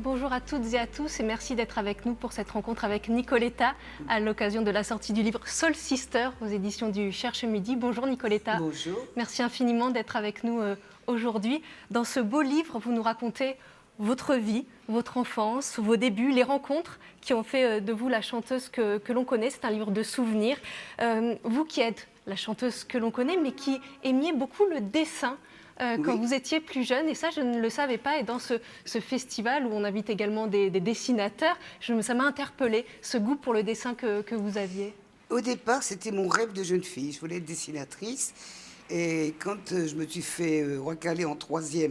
Bonjour à toutes et à tous et merci d'être avec nous pour cette rencontre avec Nicoletta à l'occasion de la sortie du livre Soul Sister aux éditions du Cherche Midi. Bonjour Nicoletta. Bonjour. Merci infiniment d'être avec nous aujourd'hui. Dans ce beau livre, vous nous racontez votre vie, votre enfance, vos débuts, les rencontres qui ont fait de vous la chanteuse que l'on connaît. C'est un livre de souvenirs. Vous qui êtes la chanteuse que l'on connaît, mais qui aimiez beaucoup le dessin. Quand vous étiez plus jeune, et ça je ne le savais pas, et dans ce festival où on invite également des dessinateurs, ça m'a interpellée, ce goût pour le dessin que vous aviez. Au départ, c'était mon rêve de jeune fille. Je voulais être dessinatrice. Et quand je me suis fait recaler en troisième,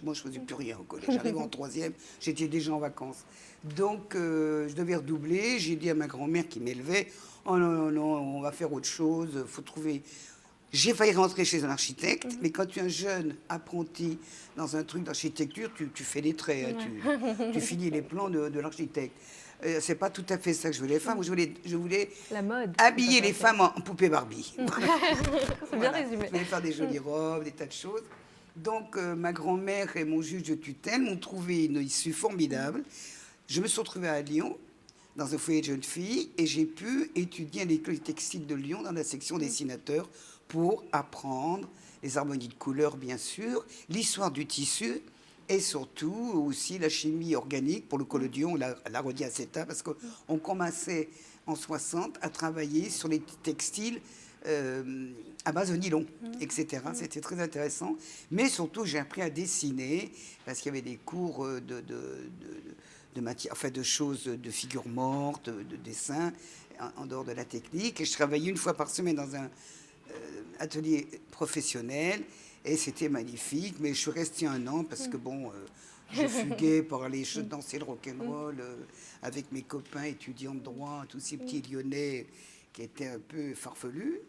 moi je ne faisais plus rien au collège. J'arrivais en troisième, j'étais déjà en vacances. Donc je devais redoubler. J'ai dit à ma grand-mère qui m'élevait, oh non, non, non, on va faire autre chose, faut trouver... J'ai failli rentrer chez un architecte, mais quand tu es un jeune apprenti dans un truc d'architecture, tu fais des traits, hein, tu finis les plans de l'architecte. C'est pas tout à fait ça que je voulais faire. Moi, je voulais La mode, habiller les femmes en poupée Barbie. C'est bien résumé. Je voulais faire des jolies robes, des tas de choses. Donc, ma grand-mère et mon juge de tutelle m'ont trouvé une issue formidable. Je me suis retrouvée à Lyon, dans un foyer de jeunes filles, et j'ai pu étudier à l'école textile de Lyon, dans la section dessinateurs, pour apprendre les harmonies de couleurs, bien sûr, l'histoire du tissu, et surtout aussi la chimie organique pour le collodion, la rhodiacéta, parce qu'on commençait en 60 à travailler sur les textiles à base de nylon, etc. C'était très intéressant. Mais surtout, j'ai appris à dessiner, parce qu'il y avait des cours de matière, enfin de choses, de figures mortes, de dessin, en dehors de la technique. Et je travaillais une fois par semaine dans un atelier professionnel. Et c'était magnifique, mais je suis restée 1 an parce que bon, je fuguais pour aller danser le rock'n'roll avec mes copains étudiants de droit, tous ces petits Lyonnais qui étaient un peu farfelus.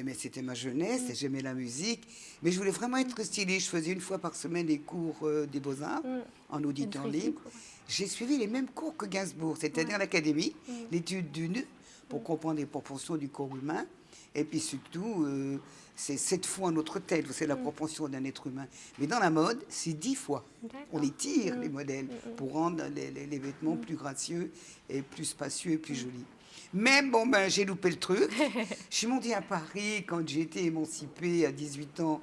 Mais c'était ma jeunesse et j'aimais la musique. Mais je voulais vraiment être stylée. Je faisais une fois par semaine des cours des Beaux-Arts en auditeur libre. J'ai suivi les mêmes cours que Gainsbourg, c'est-à-dire l'académie, l'étude du nu, pour comprendre les proportions du corps humain. Et puis surtout, c'est 7 fois notre tête, c'est la proportion d'un être humain. Mais dans la mode, c'est 10 fois. On étire les modèles pour rendre les vêtements plus gracieux et plus spacieux et plus jolis. Mais bon, j'ai loupé le truc. Je suis montée à Paris quand j'ai été émancipée à 18 ans.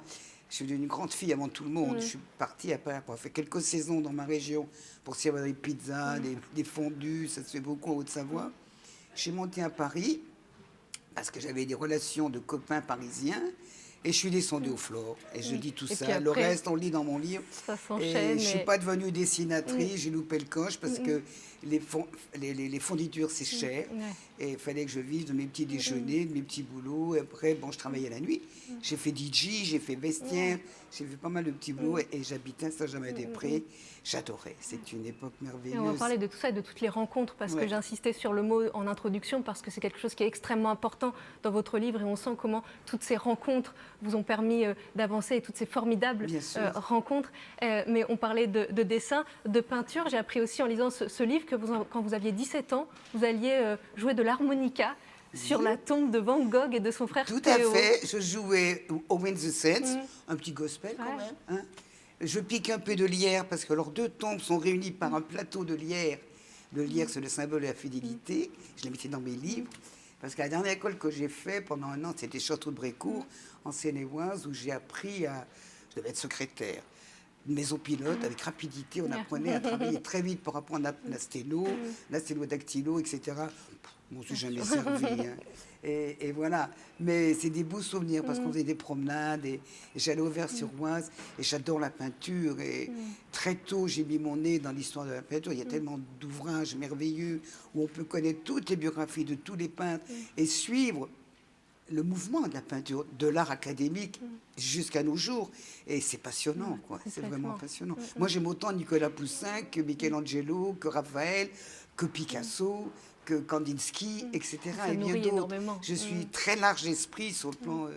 Je suis devenue une grande fille avant tout le monde. Je suis partie à Paris pour faire quelques saisons dans ma région pour servir des pizzas, des fondus, ça se fait beaucoup en Haute-Savoie. Je suis montée à Paris parce que j'avais des relations de copains parisiens, et je suis descendue au Flore. Et je dis tout ça. Après, le reste, on lit dans mon livre. Ça s'enchaîne. Et je ne suis pas devenue dessinatrice, j'ai loupé le coche, parce que les fonditures, c'est cher. Et il fallait que je vive de mes petits déjeuners, de mes petits boulots. Et après, bon, je travaillais la nuit. J'ai fait DJ, j'ai fait vestiaire, j'ai fait pas mal de petits boulots, et j'habitais à Saint-Germain-des-Prés. J'adorais. C'est une époque merveilleuse. Et on va parler de tout ça et de toutes les rencontres, parce que j'insistais sur le mot en introduction, parce que c'est quelque chose qui est extrêmement important dans votre livre, et on sent comment toutes ces rencontres vous ont permis d'avancer, et toutes ces formidables rencontres. Mais on parlait de dessin, de peinture. J'ai appris aussi en lisant ce livre que quand vous aviez 17 ans, vous alliez jouer de l'harmonica sur la tombe de Van Gogh et de son frère Théo. Tout à fait. Je jouais au Wind the Sands, un petit gospel quand même. Hein. Je pique un peu de lierre parce que leurs 2 tombes sont réunies par un plateau de lierre. Le lierre, c'est le symbole de la fidélité. Je l'ai mis dans mes livres. Parce que la dernière école que j'ai faite pendant 1 an, c'était Château de Brécourt, en Seine-et-Oise, où j'ai appris à... Je devais être secrétaire. Une maison pilote, avec rapidité, on apprenait à travailler très vite pour apprendre la sténo, la sténodactylo, etc. Bon, je ne suis jamais servi. Hein. Et voilà. Mais c'est des beaux souvenirs parce qu'on faisait des promenades et j'allais au Vers-sur-Oise et j'adore la peinture. Et très tôt, j'ai mis mon nez dans l'histoire de la peinture. Il y a tellement d'ouvrages merveilleux où on peut connaître toutes les biographies de tous les peintres et suivre le mouvement de la peinture, de l'art académique jusqu'à nos jours. Et c'est passionnant, quoi. C'est vraiment passionnant. Moi, j'aime autant Nicolas Poussin que Michelangelo, que Raphaël, que Picasso, que Kandinsky, etc. Et bien d'autres. Je suis très large d'esprit sur le plan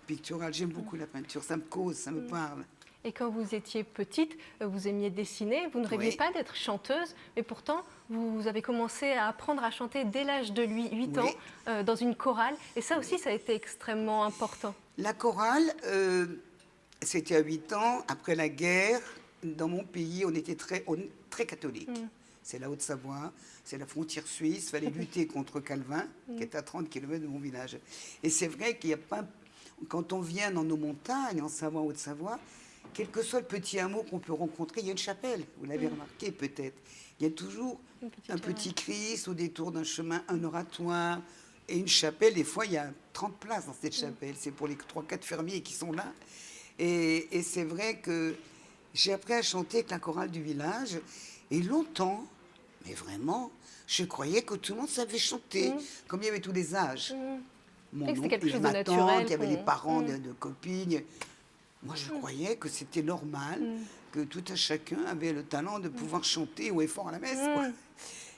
pictural. J'aime beaucoup la peinture. Ça me cause, ça me parle. Et quand vous étiez petite, vous aimiez dessiner, vous ne rêviez pas d'être chanteuse, mais pourtant, vous avez commencé à apprendre à chanter dès l'âge de 8 ans dans une chorale. Et ça aussi, ça a été extrêmement important. La chorale, c'était à 8 ans, après la guerre. Dans mon pays, on était très catholique. c'est la Haute-Savoie, c'est la frontière suisse. Il fallait lutter contre Calvin, qui est à 30 km de mon village. Et c'est vrai qu'il n'y a pas... Quand on vient dans nos montagnes, en Savoie, en Haute-Savoie, quel que soit le petit hameau qu'on peut rencontrer, il y a une chapelle. Vous l'avez remarqué peut-être. Il y a toujours un petit Christ au détour d'un chemin, un oratoire et une chapelle. Des fois, il y a 30 places dans cette chapelle. C'est pour les 3-4 fermiers qui sont là. Et c'est vrai que j'ai appris à chanter avec la chorale du village. Et longtemps, mais vraiment, je croyais que tout le monde savait chanter, comme il y avait tous les âges. Mon Et que c'était oncle, quelque il y chose avait de ma tante, naturel. il y avait les parents de copines. Moi, je croyais que c'était normal, que tout un chacun avait le talent de pouvoir chanter ou est fort à la messe. Quoi.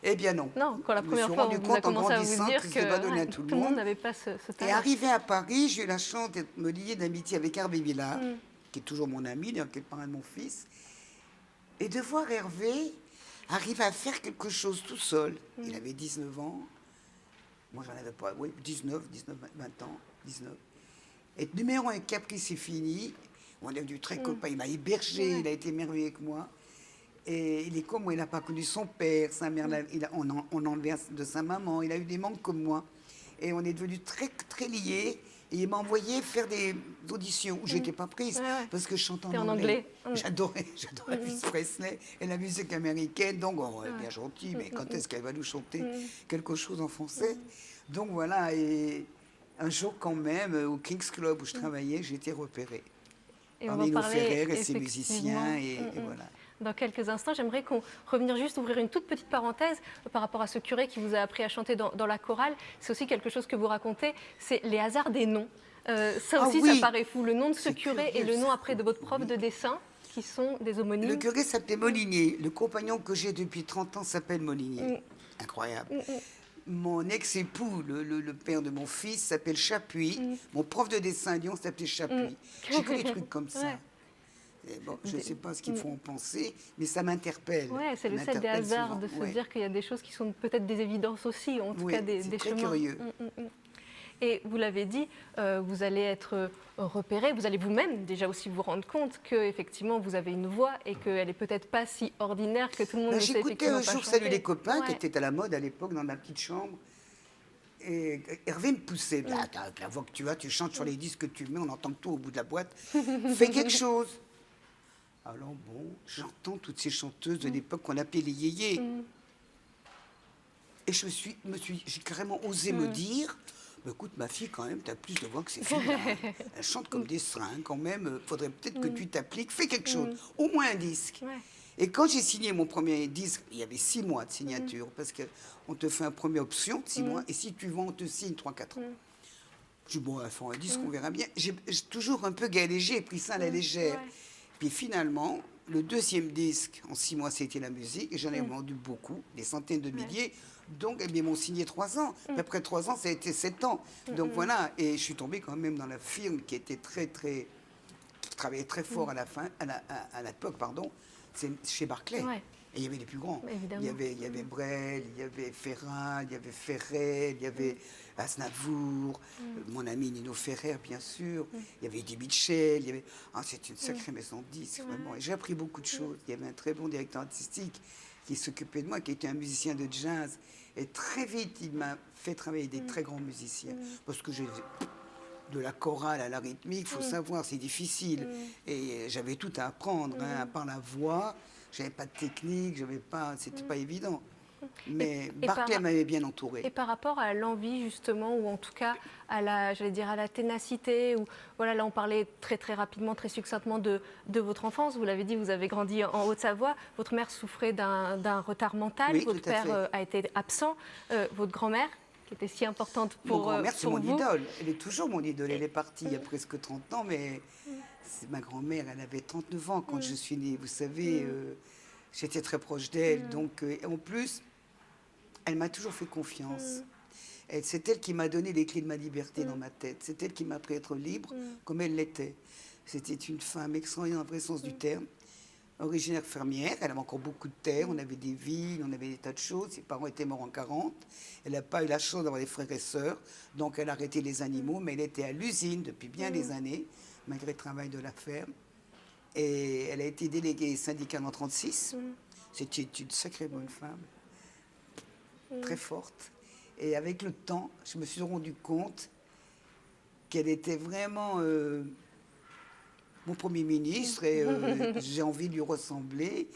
Eh bien non. Non, quand la Je me première suis fois rendu on vous a compte en commencé à vous grandissant dire que que ce n'était pas donné à tout le le monde monde. n'avait pas ce Et talent. arrivé à Paris, j'ai eu la chance de me lier d'amitié avec Hervé Villard, qui est toujours mon ami, d'ailleurs, qui est le parrain de mon fils, et de voir Hervé arriver à faire quelque chose tout seul. Il avait 19 ans. Moi, j'en avais pas, oui, 19, 20 ans, 19. Et numéro 1 Caprice, c'est fini. On est devenu très copains. Il m'a hébergé, il a été merveilleux avec moi. Et il est comme moi, il n'a pas connu son père, sa mère, on enlevait de sa maman, il a eu des manques comme moi. Et on est devenus très, très liés. Et il m'a envoyé faire des auditions où je n'étais pas prise, parce que je chante en anglais. J'adorais Elvis Presley et la musique américaine. Donc, on est bien gentil, mais quand est-ce qu'elle va nous chanter quelque chose en français? Donc voilà, et un jour quand même, au King's Club où je travaillais, j'ai été repérée Et par on va Nino parler Ferrer et ses effectivement, musiciens, et voilà. dans quelques instants. J'aimerais qu'on revenir juste ouvrir une toute petite parenthèse par rapport à ce curé qui vous a appris à chanter dans la chorale. C'est aussi quelque chose que vous racontez, c'est les hasards des noms. Ça aussi, ça paraît fou. Le nom de ce curé et le nom après de votre prof de dessin, qui sont des homonymes. Le curé s'appelait Molinier. Le compagnon que j'ai depuis 30 ans s'appelle Molinier. Incroyable. Mon ex-époux, le père de mon fils, s'appelle Chapuis. Mon prof de dessin à Lyon s'appelait Chapuis. J'ai que des trucs comme ça. Et bon, je ne sais pas ce qu'il faut en penser, mais ça m'interpelle. Ouais, c'est le set des hasards de se dire qu'il y a des choses qui sont peut-être des évidences aussi, en tout cas des chemins. C'est très chemins. curieux. Et vous l'avez dit, vous allez être repéré, vous allez vous-même déjà aussi vous rendre compte qu'effectivement vous avez une voix et qu'elle n'est peut-être pas si ordinaire que tout le monde ne sait effectivement pas chanter. J'écoutais un jour Salut les copains, qui était à la mode à l'époque dans ma petite chambre. Et Hervé me poussait. La voix que tu as, tu chantes sur les disques que tu mets, on entend que toi au bout de la boîte. Fais quelque chose. Alors bon, j'entends toutes ces chanteuses de l'époque qu'on appelait les yéyés. Et j'ai carrément osé me dire, bah, écoute ma fille quand même, tu as plus de voix que ces filles-là. Elle chante comme des seringues quand même, faudrait peut-être que tu t'appliques, fais quelque chose, au moins un disque. Et quand j'ai signé mon premier disque, il y avait 6 mois de signature, parce qu'on te fait une première option de 6 mois, et si tu vends, on te signe 3-4 ans. Je dis, bon, il faut un disque, on verra bien. J'ai toujours un peu galégé, pris ça à la légère. Puis finalement, le deuxième disque, en 6 mois, c'était la musique, et j'en ai vendu beaucoup, des centaines de milliers. Donc, eh bien, ils m'ont signé 3 ans. Puis après 3 ans, ça a été 7 ans. Donc voilà, et je suis tombée quand même dans la firme qui était qui travaillait très fort à l'époque, pardon, c'est chez Barclay. Et il y avait les plus grands. Évidemment. Il y avait Brel, il y avait Ferrat, il y avait Ferret, il y avait Aznavour, mon ami Nino Ferrer, bien sûr. Il y avait Eddie Mitchell. C'est une sacrée maison de disques, vraiment. Et j'ai appris beaucoup de choses. Il y avait un très bon directeur artistique qui s'occupait de moi, qui était un musicien de jazz. Et très vite, il m'a fait travailler avec des très grands musiciens. Parce que j'ai de la chorale à la rythmique, il faut savoir, c'est difficile. Et j'avais tout à apprendre, à part la voix. J'avais pas de technique, c'était pas évident. Mais Barclay m'avait bien entouré. Et par rapport à l'envie justement, ou en tout cas à la ténacité, ou voilà, là on parlait très très rapidement, très succinctement de votre enfance. Vous l'avez dit, vous avez grandi en Haute-Savoie. Votre mère souffrait d'un retard mental. Oui, votre père a été absent. Votre grand-mère, qui était si importante pour vous. Mon grand-mère, c'est mon idole. Elle est toujours mon idole. Elle est partie il y a presque 30 ans, mais ma grand-mère, elle avait 39 ans quand je suis née. Vous savez, j'étais très proche d'elle. Donc, en plus, elle m'a toujours fait confiance. C'est elle qui m'a donné les clés de ma liberté dans ma tête. C'est elle qui m'a appris à être libre, comme elle l'était. C'était une femme extraordinaire dans le vrai sens du terme. Originaire fermière, elle avait encore beaucoup de terre, on avait des vignes, on avait des tas de choses. Ses parents étaient morts en 40. Elle n'a pas eu la chance d'avoir des frères et sœurs, donc elle a arrêté les animaux, mais elle était à l'usine depuis bien des années, malgré le travail de la ferme. Et elle a été déléguée syndicale en 1936. C'était une sacrée bonne femme, très forte. Et avec le temps, je me suis rendu compte qu'elle était vraiment mon Premier ministre et j'ai envie de lui ressembler.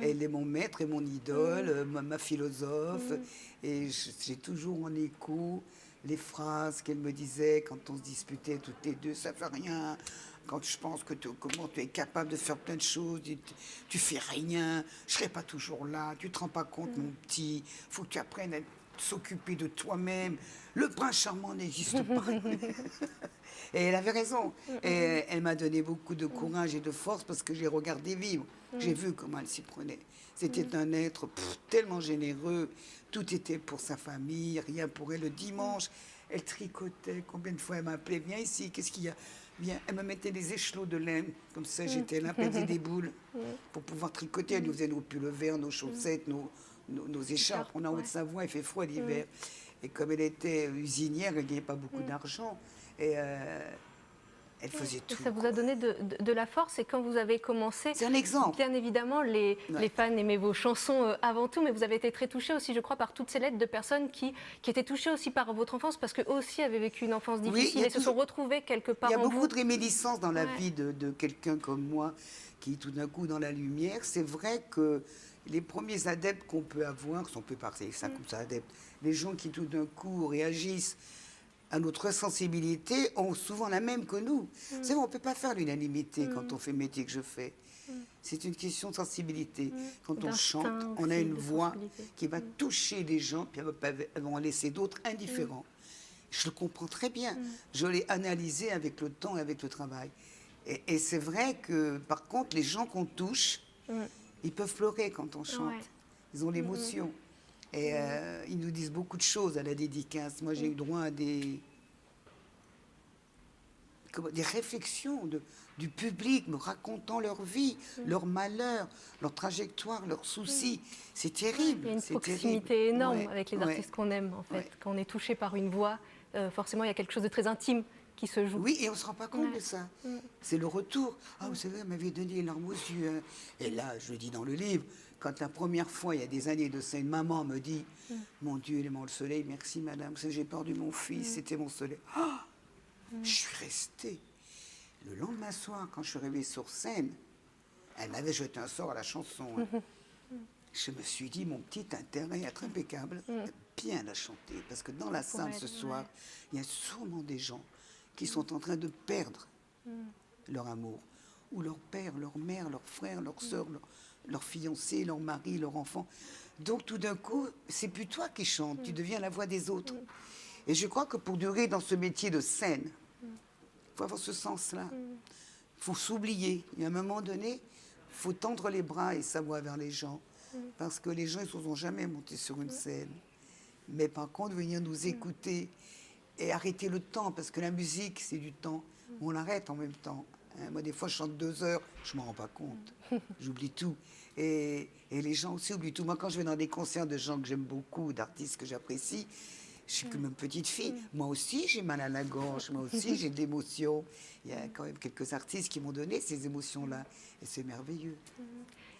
Elle est mon maître et mon idole, ma philosophe. Et j'ai toujours en écho les phrases qu'elle me disait quand on se disputait toutes les deux. Ça fait rien. Quand je pense comment tu es capable de faire plein de choses, tu fais rien, je serai pas toujours là, tu te rends pas compte, mon petit, faut que tu apprennes à s'occuper de toi-même. Le prince charmant n'existe pas. Et elle avait raison. Et elle m'a donné beaucoup de courage et de force parce que j'ai regardé vivre. J'ai vu comment elle s'y prenait. C'était un être tellement généreux. Tout était pour sa famille, rien pour elle. Le dimanche, elle tricotait. Combien de fois elle m'appelait, viens ici, qu'est-ce qu'il y a? Viens. Elle me mettait des échelots de laine. Comme ça, j'étais là, elle faisait des boules pour pouvoir tricoter. Elle nous faisait nos pulls verts, nos chaussettes, nos écharpes. On est en Haute-Savoie, il fait froid l'hiver. Et comme elle était usinière, elle ne gagnait pas beaucoup d'argent. Et elle faisait tout. Ça vous a donné de la force. Et quand vous avez commencé, c'est un exemple. Bien évidemment, les fans aimaient vos chansons avant tout, mais vous avez été très touchée aussi, je crois, par toutes ces lettres de personnes qui étaient touchées aussi par votre enfance, parce qu'eux aussi avaient vécu une enfance difficile et se sont retrouvés quelque part en vous. Il y a beaucoup de réminiscences dans la vie de quelqu'un comme moi, qui tout d'un coup dans la lumière. C'est vrai que les premiers adeptes qu'on peut avoir, si on peut parler ça comme ça, adeptes, les gens qui tout d'un coup réagissent à notre sensibilité ont souvent la même que nous. C'est vrai, on ne peut pas faire l'unanimité quand on fait le métier que je fais. C'est une question de sensibilité. Quand on chante, on a une voix qui va toucher les gens, puis elles vont en laisser d'autres indifférents. Je le comprends très bien. Je l'ai analysé avec le temps et avec le travail. Et c'est vrai que, par contre, les gens qu'on touche, ils peuvent pleurer quand on chante. Ils ont l'émotion. Et ils nous disent beaucoup de choses à la dédicace. Moi, j'ai eu droit à des réflexions du public me racontant leur vie, leur malheur, leur trajectoire, leurs soucis. C'est terrible. Il y a une proximité énorme avec les artistes qu'on aime, en fait. Quand on est touché par une voix, forcément, il y a quelque chose de très intime qui se joue. Oui, et on ne se rend pas compte de ça. C'est le retour. Ah, vous savez, elle m'avait donné les larmes aux yeux. Hein. Et là, je le dis dans le livre, quand la première fois, il y a des années de ça, une maman me dit mon Dieu, il est le soleil, merci madame, j'ai perdu mon fils, c'était mon soleil. Ah, je suis restée. Le lendemain soir, quand je suis arrivée sur scène, elle m'avait jeté un sort à la chanson. Hein. Je me suis dit, mon petit intérêt est impeccable, bien la chanter. Parce que dans la salle ce soir, il y a sûrement des gens qui sont en train de perdre leur amour. Ou leur père, leur mère, leur frère, leur soeur, leur fiancé, leur mari, leur enfant. Donc tout d'un coup, c'est plus toi qui chantes, tu deviens la voix des autres. Et je crois que pour durer dans ce métier de scène, il faut avoir ce sens-là. Il faut s'oublier. Et à un moment donné, il faut tendre les bras et sa voix vers les gens. Parce que les gens, ils ne sont jamais montés sur une scène. Mais par contre, venir nous écouter et arrêter le temps, parce que la musique, c'est du temps. On l'arrête en même temps. Moi, des fois, je chante 2 heures, je ne m'en rends pas compte. J'oublie tout. Et les gens aussi oublient tout. Moi, quand je vais dans des concerts de gens que j'aime beaucoup, d'artistes que j'apprécie, je suis comme une petite fille. Moi aussi, j'ai mal à la gorge. Moi aussi, j'ai de l'émotion. Il y a quand même quelques artistes qui m'ont donné ces émotions-là. Et c'est merveilleux.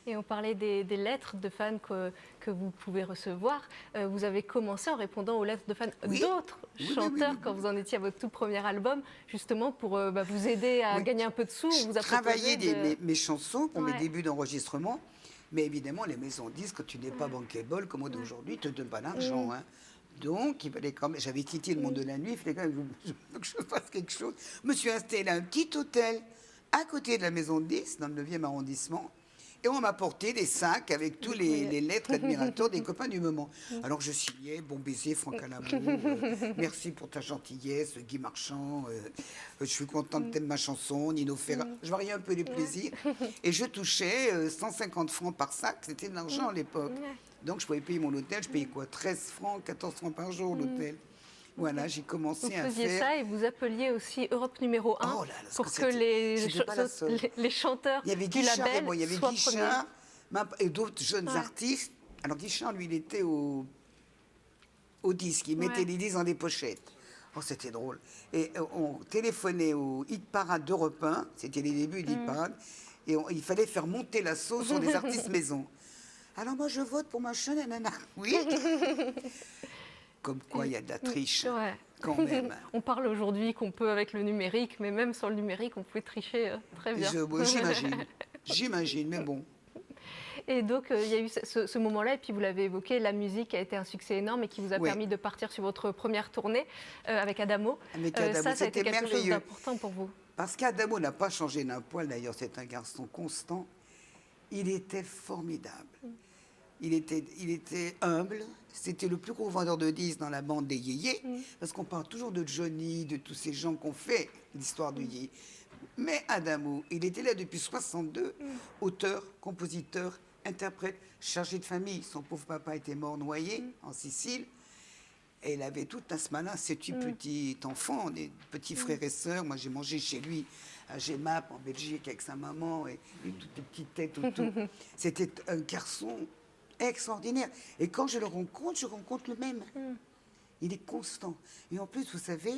Et on parlait des lettres de fans que vous pouvez recevoir. Vous avez commencé en répondant aux lettres de fans d'autres chanteurs quand vous en étiez à votre tout premier album, justement pour vous aider à gagner un peu de sous. Je travaillais mes chansons pour mes débuts d'enregistrement. Mais évidemment, les maisons disent que tu n'es pas bankable comme aujourd'hui, ils ne te donnent pas d'argent. Hein. Donc, il fallait quand même. J'avais quitté le monde de la nuit, il fallait quand même que je fasse quelque chose. Je me suis installée à un petit hôtel à côté de la maison de 10, dans le 9e arrondissement. Et on m'a porté des sacs avec tous les lettres admirateurs des copains du moment. Alors je signais, bon baiser, Franck Alamour, merci pour ta gentillesse, Guy Marchand, je suis contente de ma chanson, Nino Ferrer. Je variais un peu les plaisirs. Et je touchais 150 francs par sac, c'était de l'argent à l'époque. Donc je pouvais payer mon hôtel, je payais quoi, 13 francs, 14 francs par jour l'hôtel. Voilà, j'ai commencé à faire... Vous faisiez ça et vous appeliez aussi Europe numéro 1 pour que les chanteurs du label il y avait Guichard et d'autres jeunes artistes. Alors Guichard, lui, il était au disque, il mettait les disques dans des pochettes. Oh, c'était drôle. Et on téléphonait au Hit Parade d'Europe 1, c'était les débuts du Hit Parade, et il fallait faire monter la sauce sur des artistes maison. Alors moi, je vote pour machin, nanana. Oui. Comme quoi, il y a de la triche, Ouais. quand même. On parle aujourd'hui qu'on peut avec le numérique, mais même sans le numérique, on pouvait tricher très bien. Moi, j'imagine, mais bon. Et donc, il y a eu ce moment-là, et puis vous l'avez évoqué, la musique a été un succès énorme et qui vous a Oui. permis de partir sur votre première tournée avec Adamo. Avec Adamo, ça a été c'était quelque chose merveilleux. d'important pour vous. Parce qu'Adamo n'a pas changé d'un poil, d'ailleurs, c'est un garçon constant. Il était formidable. Il était humble. C'était le plus gros vendeur de disques dans la bande des Yéyés. Parce qu'on parle toujours de Johnny, de tous ces gens qui ont fait l'histoire du Yéyé. Mais Adamo, il était là depuis 62, auteur, compositeur, interprète, chargé de famille. Son pauvre papa était mort noyé en Sicile. Et il avait tout à ce malin, ces petits enfants, des petits frères et sœurs. Moi, j'ai mangé chez lui à Gemap, en Belgique, avec sa maman, et toutes les petites têtes autour. C'était un garçon extraordinaire. Et quand je le rencontre, je rencontre le même. Il est constant. Et en plus, vous savez,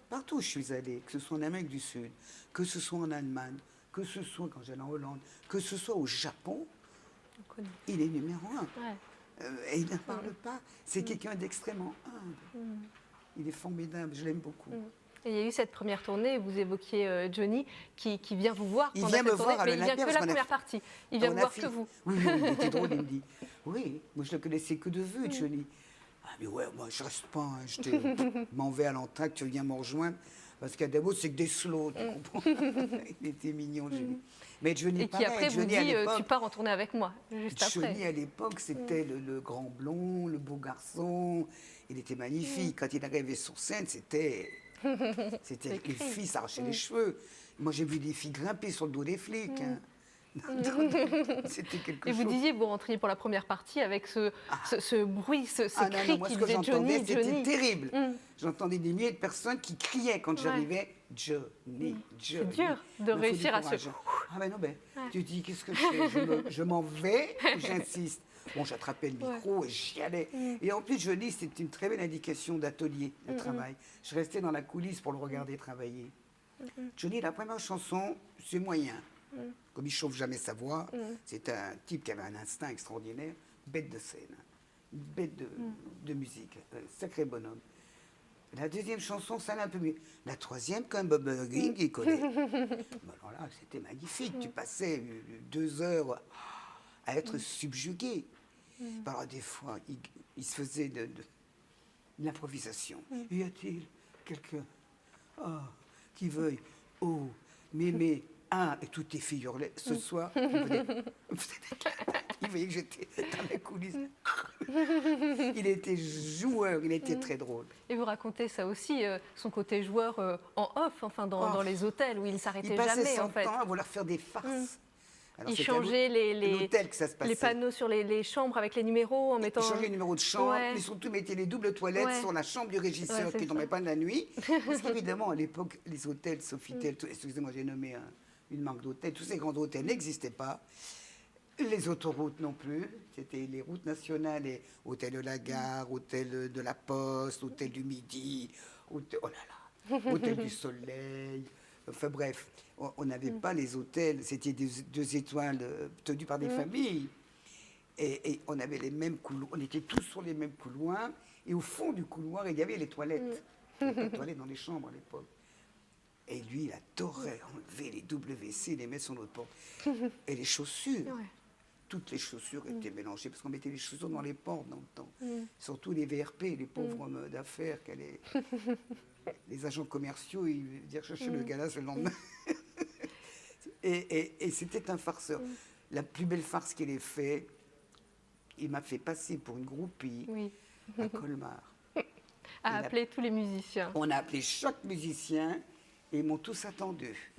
partout où je suis allée, que ce soit en Amérique du Sud, que ce soit en Allemagne, que ce soit quand j'allais en Hollande, que ce soit au Japon, il est numéro 1. Ouais. Et il ne parle pas. C'est quelqu'un d'extrêmement humble. Il est formidable, je l'aime beaucoup. Et il y a eu cette première tournée, vous évoquiez Johnny, qui vient vous voir Il pendant vient cette me tournée, voir à mais il vient l'Olympia, que parce la qu'on a première fait- partie. Il vient On vous a voir fait- que vous. Oui, il était drôle, il me dit. Oui, moi je le connaissais que de vue, Johnny. Ah mais ouais, moi je reste pas, hein, je m'en vais à l'entracte, tu viens me rejoindre. Parce qu'Adamo, c'est que des slows, tu comprends. Il était mignon, Johnny. Mais Johnny, Et qui pareil, après vous Johnny, à dit, l'époque, tu pars en tournée avec moi, juste Johnny, après. à l'époque, c'était le grand blond, le beau garçon. Il était magnifique. Quand il arrivait sur scène, c'était les filles s'arrachaient les cheveux. Moi, j'ai vu des filles grimper sur le dos des flics. Hein. C'était quelque Et chose. vous disiez, vous rentriez pour la première partie avec ce bruit, ces Ah non, cris non, moi, qui ce que disaient j'entendais, Johnny, c'était Johnny. terrible. J'entendais des milliers de personnes qui criaient quand j'arrivais. Johnny, Johnny. C'est dur de Il faut réussir du à se... courage. Ah ben non, ben, tu te dis, qu'est-ce que je fais? Je m'en vais ou j'insiste? Bon, j'attrapais le micro et j'y allais. Et en plus, Johnny, c'était une très belle indication d'atelier, de travail. Je restais dans la coulisse pour le regarder travailler. Johnny, la première chanson, c'est moyen. Comme il chauffe jamais sa voix, c'est un type qui avait un instinct extraordinaire, bête de scène, bête de musique, sacré bonhomme. La deuxième chanson, ça allait un peu mieux. La troisième, quand Bob Ging, il connaît. Alors là, c'était magnifique. Tu passais 2 heures à être subjugué. Alors, des fois, il se faisait de l'improvisation. Y a-t-il quelqu'un qui veuille m'aimer et toutes les filles hurlaient. Ce soir, il voyait que j'étais dans les coulisses. Il était joueur, il était très drôle. Et vous racontez ça aussi, son côté joueur en off, enfin dans les hôtels où il ne Il s'arrêtait passait jamais son en fait. temps à vouloir faire des farces. Alors, Il c'était changeait à l'hôtel que ça se passait. les panneaux sur les chambres avec les numéros en mettant... Il changeait les numéros de chambre, Ouais. mais surtout mettait les doubles toilettes Ouais. sur la chambre du régisseur Ouais, c'est qui ne ça. tombait pas de la nuit. Parce qu'évidemment, à l'époque, les hôtels, Sofitel, excusez-moi, j'ai nommé une marque d'hôtels, tous ces grands hôtels n'existaient pas. Les autoroutes non plus. C'était les routes nationales, et Hôtel de la Gare, Hôtel de la Poste, Hôtel du Midi, Hôtel, oh là là, Hôtel du Soleil. Enfin bref, on n'avait pas les hôtels, c'était 2 étoiles tenus par des familles. Et on avait les mêmes couloirs, on était tous sur les mêmes couloirs. Et au fond du couloir, il y avait les toilettes. Il n'y avait pas de toilettes dans les chambres à l'époque. Et lui, il adorait enlever les WC, les mettre sur notre porte. Et les chaussures. Ouais. Toutes les chaussures étaient mélangées, parce qu'on mettait les chaussures dans les portes dans le temps. Surtout les VRP, les pauvres hommes d'affaires, les agents commerciaux, ils venaient chercher le galas le lendemain. et c'était un farceur. La plus belle farce qu'il ait fait, il m'a fait passer pour une groupie Oui. à Colmar. À appeler tous les musiciens. On a appelé chaque musicien et ils m'ont tous attendu.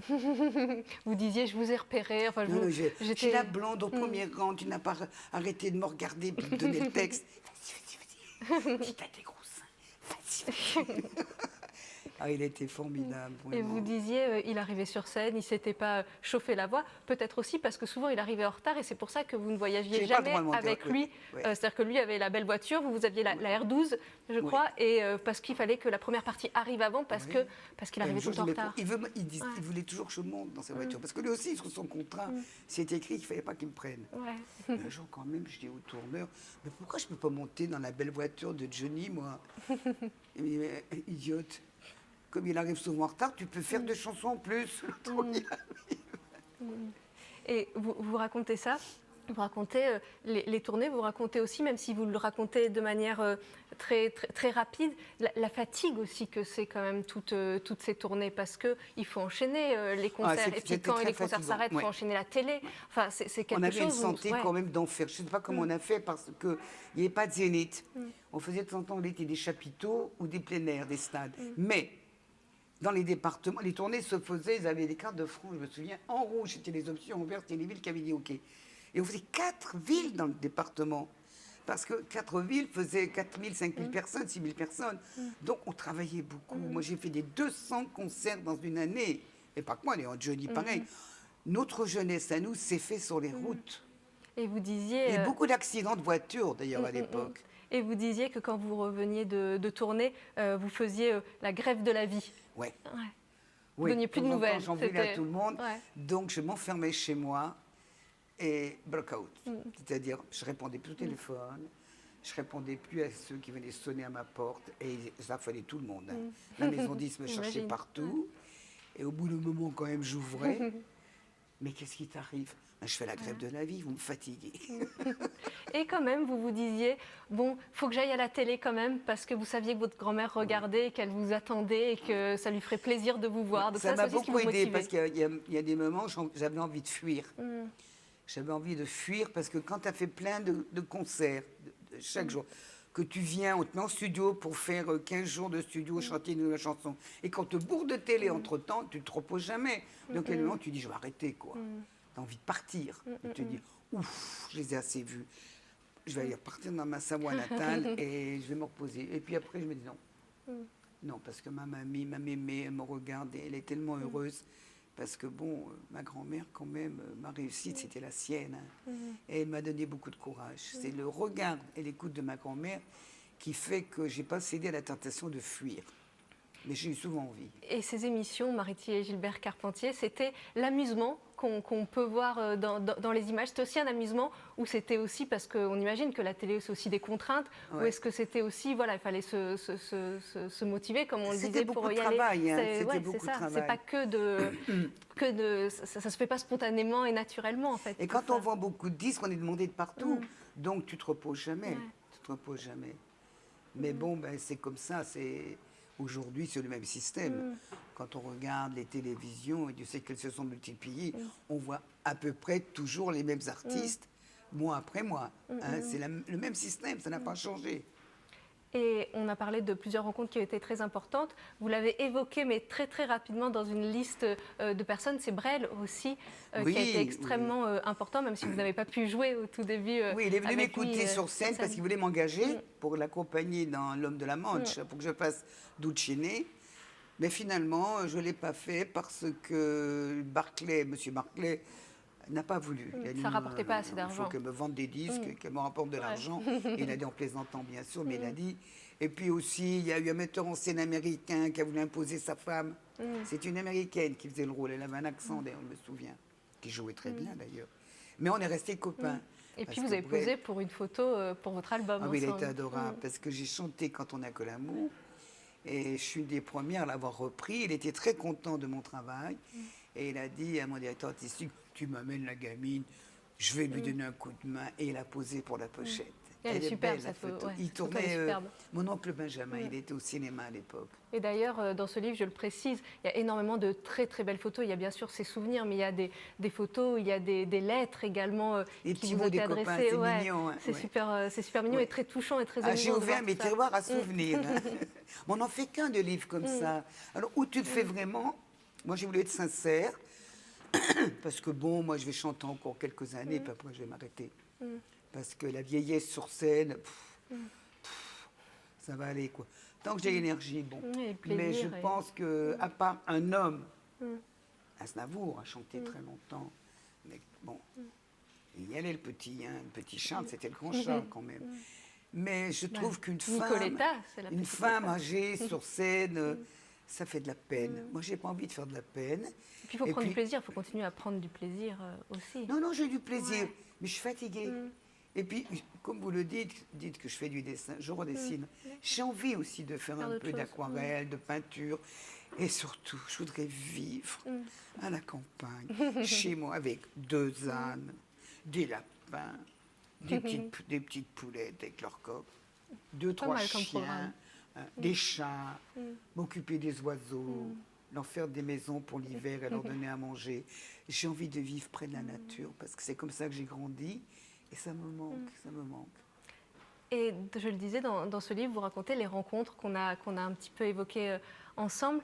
Vous disiez, je vous ai repéré. Enfin, Non, je j'étais... suis la blonde au premier rang, tu n'as pas arrêté de me regarder pour me donner le texte. Vas-y, dis t'as des gros seins. Vas-y. Ah, il était formidable, Et vraiment. vous disiez, il arrivait sur scène, il ne s'était pas chauffé la voix, peut-être aussi parce que souvent il arrivait en retard et c'est pour ça que vous ne voyagiez J'avais pas le jamais droit de monter. avec Oui, lui. oui, C'est-à-dire que lui avait la belle voiture, vous aviez la R12, je oui. crois, et parce qu'il fallait que la première partie arrive avant Oui. parce qu'il Et un arrivait jour, tout le temps en je retard. il voulait toujours que je monte dans sa voiture. Parce que lui aussi, sur son contrat, c'était écrit qu'il ne fallait pas qu'il me prenne. Ouais. Mais un jour, quand même, je dis au tourneur, mais pourquoi je ne peux pas monter dans la belle voiture de Johnny, moi? Il me dit, mais, idiote, comme il arrive souvent en retard, tu peux faire 2 chansons en plus. L'autre, il arrive. Et vous racontez ça, vous racontez les tournées, vous racontez aussi, même si vous le racontez de manière très rapide, la fatigue aussi que c'est quand même toutes ces tournées, parce qu'il faut enchaîner les concerts, et puis c'était quand très les concerts fatigant, s'arrêtent, il ouais. faut enchaîner la télé. Enfin, c'est quelque chose... On avait une santé ouais. quand même d'enfer. Je ne sais pas comment on a fait parce qu'il n'y avait pas de zénith. On faisait de temps en temps l'été des chapiteaux ou des plein air, des stades. Mais dans les départements, les tournées se faisaient, ils avaient des cartes de francs, je me souviens, en rouge, c'était les options, en vert, c'était les villes qui avaient dit OK. Et on faisait 4 villes dans le département. Parce que 4 villes faisaient 4 000, 5 000 personnes, 6 000 personnes. Donc on travaillait beaucoup. Moi j'ai fait des 200 concerts dans une année. Et pas que moi, les Johnny, pareil. Notre jeunesse à nous s'est fait sur les routes. Et vous Il disiez... y a eu beaucoup d'accidents de voitures d'ailleurs à l'époque. Et vous disiez que quand vous reveniez de tournée, vous faisiez la grève de la vie. Ouais. Ouais. Oui, donniez plus de temps en temps, nouvelles, j'en voulais à c'était- tout le monde. ouais. Donc je m'enfermais chez moi et block-out. C'est-à-dire, je répondais plus au téléphone, je répondais plus à ceux qui venaient sonner à ma porte. Et ça fallait tout le monde. Hein. La maison 10 me cherchait J'imagine. partout. Et au bout d'un moment, quand même, j'ouvrais. Mais qu'est-ce qui t'arrive? Ben, je fais la grève de la vie, vous me fatiguez. Et quand même, vous vous disiez, bon, faut que j'aille à la télé quand même, parce que vous saviez que votre grand-mère regardait, qu'elle vous attendait et que ça lui ferait plaisir de vous voir. Donc Ça c'est m'a aussi ce qui beaucoup vous aidé motivait. parce qu'il y a des moments où j'avais envie de fuir. J'avais envie de fuir parce que quand tu as fait plein de concerts chaque jour, que tu viens, on te met en studio pour faire 15 jours de studio, chanter une nouvelle chanson, et quand tu te bourres de télé entre-temps, tu ne te reposes jamais. Donc à un moment, tu dis, je vais arrêter, quoi. Tu as envie de partir. Et tu te dis, ouf, je les ai assez vus. Je vais aller repartir dans ma Savoie natale et je vais me reposer. Et puis après, je me dis non. Non, parce que ma mamie, ma mémé, elle me regarde et elle est tellement heureuse. Parce que bon, ma grand-mère, quand même, ma réussite, c'était la sienne. Hein. Et elle m'a donné beaucoup de courage. C'est le regard et l'écoute de ma grand-mère qui fait que je n'ai pas cédé à la tentation de fuir. Mais j'ai eu souvent envie. Et ces émissions, Maritier et Gilbert Carpentier, c'était l'amusement qu'on peut voir dans les images. C'était aussi un amusement ou c'était aussi, parce qu'on imagine que la télé, c'est aussi des contraintes, ou Ouais. est-ce que c'était aussi, voilà, il fallait se motiver, comme on le C'était disait, beaucoup pour y de aller. travail, hein. C'était Ouais, beaucoup c'est de ça. travail. C'est pas ça se fait pas spontanément et naturellement, en fait. Et quand on vend beaucoup de disques, on est demandé de partout. Donc tu te reposes jamais. Ouais. Tu te reposes jamais. Mais bon, ben, c'est comme ça. Aujourd'hui, c'est le même système. Quand on regarde les télévisions, et Dieu sait qu'elles se sont multipliées, on voit à peu près toujours les mêmes artistes, mois après mois. Hein, c'est le même système, ça n'a pas changé. Et on a parlé de plusieurs rencontres qui ont été très importantes. Vous l'avez évoqué, mais très rapidement dans une liste de personnes. C'est Brel aussi, Oui, qui a été extrêmement important, même si vous n'avez pas pu jouer au tout début. Oui, il est venu avec lui, m'écouter sur scène parce qu'il voulait m'engager pour l'accompagner dans L'Homme de la Manche, pour que je fasse Dulcinea. Mais finalement, je ne l'ai pas fait parce que M. Barclay, n'a pas voulu. Il a dit, Ça ne rapportait pas assez Il d'argent. faut qu'elle me vende des disques, qu'elle me rapporte de l'argent. Et il a dit en plaisantant, bien sûr, mais il a dit. Et puis aussi, il y a eu un metteur en scène américain qui a voulu imposer sa femme. C'est une américaine qui faisait le rôle. Elle avait un accent, d'ailleurs, je me souviens, qui jouait très bien, d'ailleurs. Mais on est restés copains. Et Parce puis vous que avez Brel- posé pour une photo pour votre album. Ah oui, il ensemble. était adorable, parce que j'ai chanté Quand on n'a que l'amour, et je suis une des premières à l'avoir repris. Il était très content de mon travail, et il a dit à mon directeur artistique, tu m'amènes la gamine, je vais lui donner un coup de main, et il a posé pour la pochette. Elle est superbe, belle, la cette photo. Ouais, Il cette photo, elle est tournait, superbe. mon oncle Benjamin, il était au cinéma à l'époque. Et d'ailleurs, dans ce livre, je le précise, il y a énormément de très belles photos. Il y a bien sûr ses souvenirs, mais il y a des photos, il y a des lettres également Les qui petits vous mots ont des été copains, adressées. c'est Ouais, mignon, hein, c'est super mignon Ouais. et très touchant et très Ah, j'ai émouvant de ouvert voir mes tout ça. tiroirs à souvenirs. Hein. Mais on n'en fait qu'un de livres comme ça. Alors, où tu le fais vraiment, moi j'ai voulu être sincère, parce que bon, moi je vais chanter encore quelques années, puis après je vais m'arrêter. Parce que la vieillesse sur scène, ça va aller quoi. Tant que j'ai l'énergie, bon. Oui, le Mais je plaisir pense que, à part un homme, Mm. Aznavour a chanté très longtemps, mais bon, il y allait le petit Charles, c'était le grand Charles quand même. Mais je trouve qu'une femme, Nicoletta, c'est la une petite femme Nicoletta. âgée sur scène, ça fait de la peine. Moi, j'ai pas envie de faire de la peine. Et puis il faut Et prendre du puis- plaisir, il faut continuer à prendre du plaisir aussi. Non, non, j'ai du plaisir, Ouais. mais je suis fatiguée. Et puis, comme vous le dites que je fais du dessin, je redessine. J'ai envie aussi de faire Faire un d'autres peu choses. d'aquarelle, de peinture. Et surtout, je voudrais vivre à la campagne, chez moi, avec 2 ânes, des lapins, des petites poulettes avec leurs coques, 2, 3 mal comme chiens, programme. des chats, m'occuper des oiseaux, leur faire des maisons pour l'hiver et leur donner à manger. J'ai envie de vivre près de la nature parce que c'est comme ça que j'ai grandi et ça me manque, ça me manque. Et je le disais, dans ce livre, vous racontez les rencontres qu'on a un petit peu évoquées ensemble.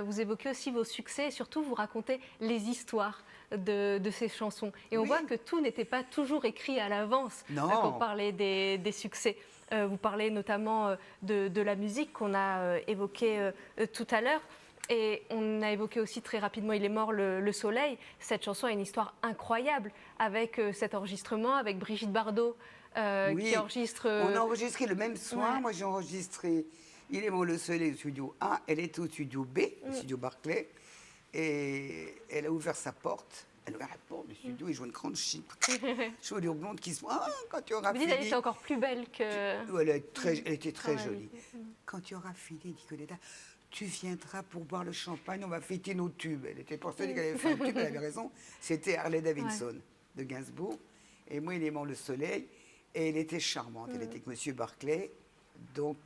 Vous évoquez aussi vos succès et surtout vous racontez les histoires de ces chansons. Et on Oui. voit que tout n'était pas toujours écrit à l'avance Non. quand on parlait des succès. Vous parlez notamment de la musique qu'on a évoquée tout à l'heure. Et on a évoqué aussi très rapidement Il est mort le soleil. Cette chanson a une histoire incroyable avec cet enregistrement, avec Brigitte Bardot Oui, qui enregistre. on a enregistré le même soir. Ouais. Moi, j'ai enregistré Il est mort le soleil au studio A. Elle était au studio B, au studio Barclay. Et elle a ouvert sa porte. Elle a ouvert la porte du studio et jouait une grande chic. Chevelure blonde qui se. Ah, quand tu auras Vous dites, elle fini. était encore plus belle que. Elle était très Ouais. jolie. Quand tu auras fini, Nicoletta, tu viendras pour boire le champagne, on va fêter nos tubes. Elle était persuadée qu'elle avait fait un tube, elle avait raison. C'était Harley Davidson de Gainsbourg. Et moi, il est mort le soleil. Et elle était charmante. Elle était avec Monsieur Barclay. Donc,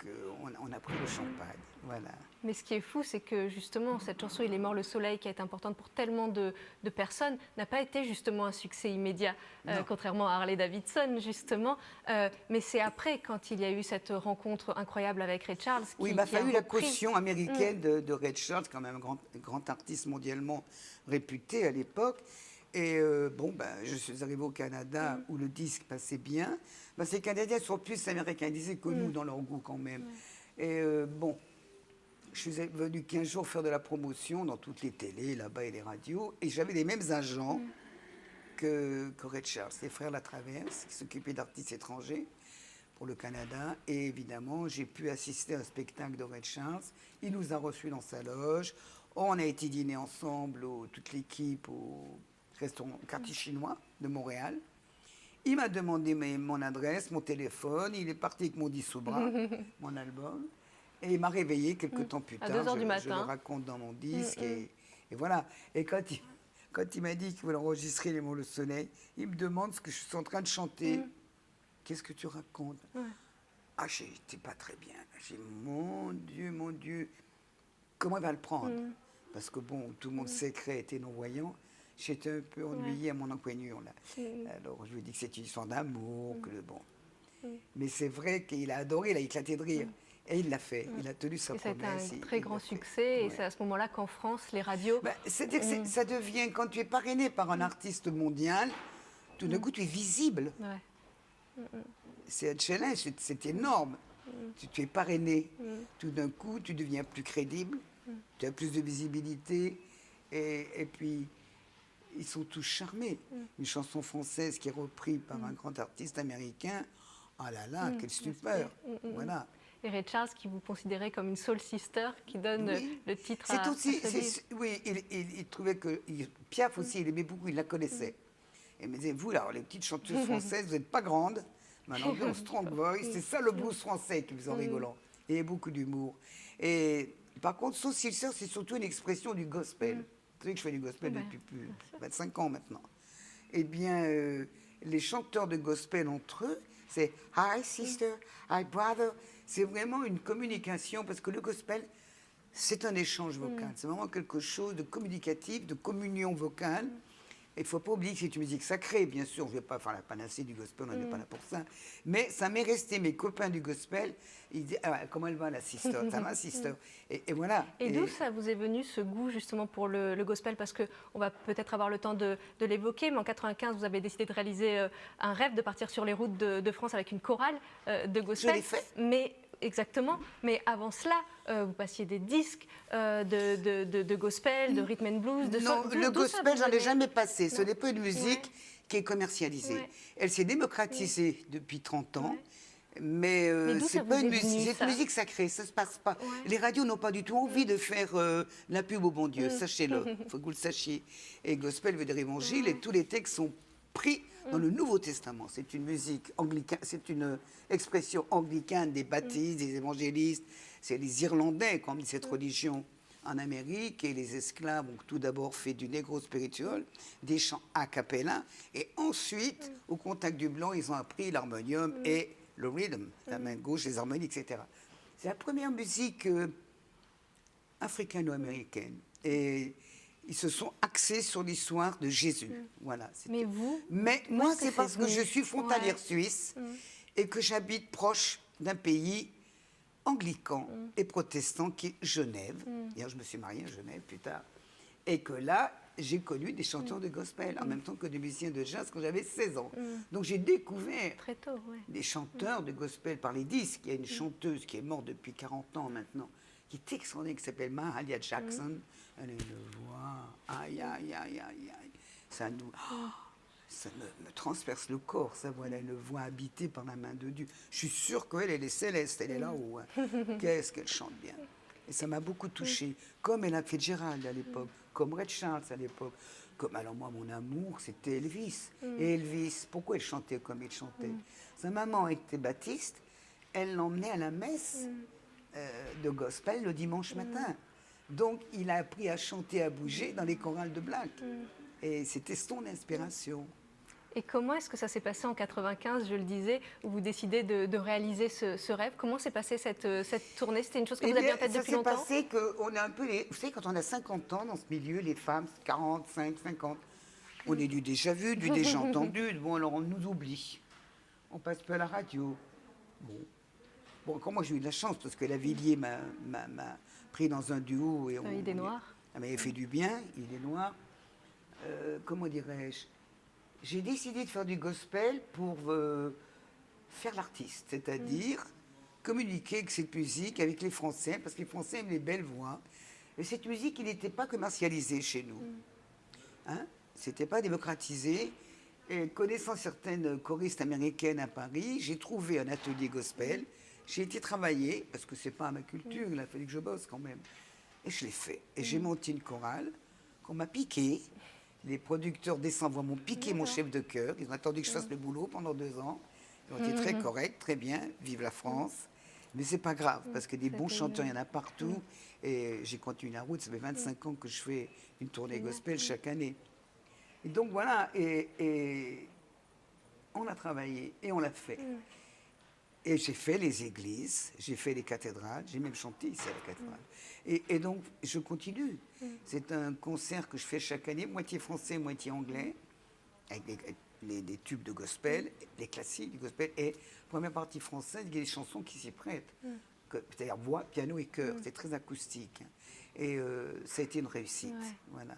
on a pris le champagne. Voilà. Mais ce qui est fou, c'est que justement, cette chanson Il est mort le soleil, qui a été importante pour tellement de personnes, n'a pas été justement un succès immédiat, contrairement à Harley Davidson, justement. Mais c'est après, quand il y a eu cette rencontre incroyable avec Ray Charles, Oui, il qui m'a a fallu la repris. caution américaine de Ray Charles, quand même un grand artiste mondialement réputé à l'époque. Et je suis arrivé au Canada où le disque passait bien. Ces Canadiens sont plus américains, ils disaient que nous dans leur goût quand même. Et je suis venu 15 jours faire de la promotion dans toutes les télés là-bas et les radios. Et j'avais les mêmes agents que Ray Charles, les frères Latraverse, qui s'occupaient d'artistes étrangers pour le Canada. Et évidemment, j'ai pu assister à un spectacle de Ray Charles. Il nous a reçus dans sa loge. On a été dîner ensemble, toute l'équipe, au restaurant quartier chinois de Montréal. Il m'a demandé mon adresse, mon téléphone. Il est parti avec mon 10 sous bras, mon album. Et il m'a réveillé quelques temps plus À tard. 2 heures du Je matin. le raconte dans mon disque. Et voilà. Et quand il m'a dit qu'il voulait enregistrer Les mots le soleil, il me demande ce que je suis en train de chanter. Qu'est-ce que tu racontes? Ah, j'étais pas très bien. J'ai dit, mon Dieu, comment il va le prendre? Parce que bon, tout le monde sait que Ray était non-voyant. J'étais un peu ennuyée à mon encoignure, là. Alors, je lui ai dit que c'était une histoire d'amour, que bon. Mais c'est vrai qu'il a adoré, il a éclaté de rire. Et il l'a fait, il a tenu sa Et ça a été promesse. un très grand succès. Et c'est à ce moment-là qu'en France, les radios. C'est-à-dire que ça devient, quand tu es parrainé par un artiste mondial, tout d'un coup, tu es visible. Ouais. C'est un challenge, c'est énorme. Tu es parrainé. Tout d'un coup, tu deviens plus crédible, tu as plus de visibilité. Et puis, ils sont tous charmés. Une chanson française qui est reprise par un grand artiste américain, oh là là, quelle stupeur. Voilà. Et Ray Charles, qui vous considérait comme une soul sister, qui donne Oui. le titre C'est à aussi, ce livre. oui, il trouvait que Piaf aussi, il aimait beaucoup, il la connaissait. Et il me disait, vous, alors, les petites chanteuses françaises, vous n'êtes pas grandes, mais en anglais, on strong voice, c'est ça le blues français qui faisait en rigolant. Et il y a beaucoup d'humour. Et par contre, soul sister, c'est surtout une expression du gospel. Vous savez que je fais du gospel depuis plus de 25 ans maintenant. Eh bien, les chanteurs de gospel entre eux, c'est Hi sister, Hi brother. C'est vraiment une communication parce que le gospel, c'est un échange vocal. C'est vraiment quelque chose de communicatif, de communion vocale. Il ne faut pas oublier que c'est une musique sacrée, bien sûr. Je ne vais pas faire la panacée du gospel, on n'est pas là pour ça. Mais ça m'est resté, mes copains du gospel, ils disent ah, comment elle va la sister? Ça va, sister? Et voilà. Et d'où ça vous est venu ce goût justement pour le gospel? Parce qu'on va peut-être avoir le temps de l'évoquer, mais en 95, vous avez décidé de réaliser un rêve de partir sur les routes de France avec une chorale de gospel. Je l'ai fait. Mais exactement. Mais avant cela, vous passiez des disques de gospel, de rhythm and blues, de Non, soul. le D'où ça gospel, vous j'en ai venait? jamais passé. Ce Non. n'est pas une musique Ouais. qui est commercialisée. Ouais. Elle s'est démocratisée depuis 30 ans. Ouais. Mais Mais d'où c'est ça pas vous une est venu, musique, c'est ça? une musique sacrée, ça se passe pas. Ouais. Les radios n'ont pas du tout envie de faire la pub au bon Dieu, sachez-le, il faut que vous le sachiez. Et gospel veut dire évangile, et tous les textes sont pris dans le Nouveau Testament. C'est une musique anglicaine, c'est une expression anglicane des baptistes, des évangélistes. C'est les Irlandais qui ont mis cette religion en Amérique, et les esclaves ont tout d'abord fait du negro spiritual, des chants a cappella, et ensuite, au contact du blanc, ils ont appris l'harmonium et le rhythm, la main gauche, les harmonies, etc. C'est la première musique africano-américaine. Et ils se sont axés sur l'histoire de Jésus. Voilà. Mais vous, Mais où moi, est-ce que c'est parce c'est que je venu? suis frontalière Ouais. suisse et que j'habite proche d'un pays anglican et protestant qui est Genève. D'ailleurs, je me suis mariée à Genève plus tard. Et que là, j'ai connu des chanteurs de gospel en même temps que des musiciens de jazz quand j'avais 16 ans. Donc j'ai découvert Très tôt, ouais. des chanteurs de gospel par les disques. Il y a une chanteuse qui est morte depuis 40 ans maintenant, qui est extraordinaire, qui s'appelle Mahalia Jackson. Elle a une voix, aïe, aïe, aïe, aïe, aïe. Ça nous... Ça me transperce le corps, ça, voilà, une voix habitée par la main de Dieu. Je suis sûre qu'elle, elle est céleste, elle est là-haut. Hein. Qu'est-ce qu'elle chante bien. Et ça m'a beaucoup touchée, comme Ella Fitzgerald à l'époque, comme Ray Charles à l'époque. Comme, alors moi, mon amour, c'était Elvis. Et Elvis, pourquoi il chantait comme il chantait? Sa maman était baptiste, elle l'emmenait à la messe de gospel le dimanche matin. Donc, il a appris à chanter, à bouger dans les chorales de Black. Et c'était son inspiration. Et comment est-ce que ça s'est passé en 95, je le disais, où vous décidez de réaliser ce rêve? Comment s'est passée cette tournée? C'était une chose que vous aviez en tête depuis longtemps? Ça s'est passé qu'on a un peu les... Vous savez, quand on a 50 ans dans ce milieu, les femmes, 45, 50, on est du déjà vu, du déjà entendu. Bon, alors on nous oublie. On passe peu à la radio. Bon, quand moi j'ai eu de la chance, parce que la Villiers m'a pris dans un duo. Et Idée Noire. Elle m'avait fait du bien, il est noir. Comment dirais-je? J'ai décidé de faire du gospel pour faire l'artiste, c'est-à-dire communiquer avec cette musique, avec les Français, parce que les Français aiment les belles voix. Et cette musique, il n'était pas commercialisée chez nous. Hein? C'était pas démocratisé. Et connaissant certaines choristes américaines à Paris, j'ai trouvé un atelier gospel. J'ai été travailler, parce que c'est pas ma culture, il a fallu que je bosse quand même. Et je l'ai fait. Et j'ai monté une chorale qu'on m'a piquée. Les producteurs des Sans-Voix m'ont piqué mon chef de chœur. Ils ont attendu que je fasse le boulot pendant 2 ans. Ils ont été très corrects, très bien. Vive la France. Mais c'est pas grave, parce que des bons chanteurs, il y en a partout. Et j'ai continué la route. Ça fait 25 ans que je fais une tournée gospel chaque année. Et donc voilà, et on a travaillé et on l'a fait. Et j'ai fait les églises, j'ai fait les cathédrales, j'ai même chanté ici à la cathédrale. Et donc, je continue. C'est un concert que je fais chaque année, moitié français, moitié anglais, avec des tubes de gospel, les classiques du gospel, et première partie française, il y a des chansons qui s'y prêtent. C'est-à-dire voix, piano et chœur, c'est très acoustique. Et ça a été une réussite. Voilà.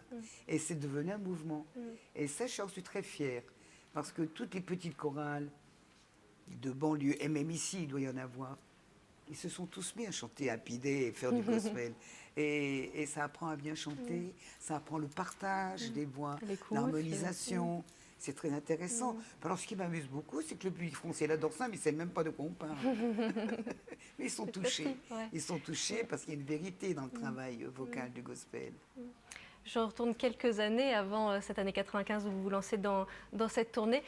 Et c'est devenu un mouvement. Et ça, j'en suis très fière, parce que toutes les petites chorales, de banlieue, et même ici, il doit y en avoir. Ils se sont tous mis à chanter Happy Day et faire du gospel. Et ça apprend à bien chanter, ça apprend le partage des voix, l'harmonisation. C'est très intéressant. Alors, ce qui m'amuse beaucoup, c'est que le public français, il adore ça, mais il ne sait même pas de quoi on parle. Mais ils sont touchés. Ils sont touchés parce qu'il y a une vérité dans le travail vocal du gospel. Je retourne quelques années avant cette année 95 où vous vous lancez dans cette tournée.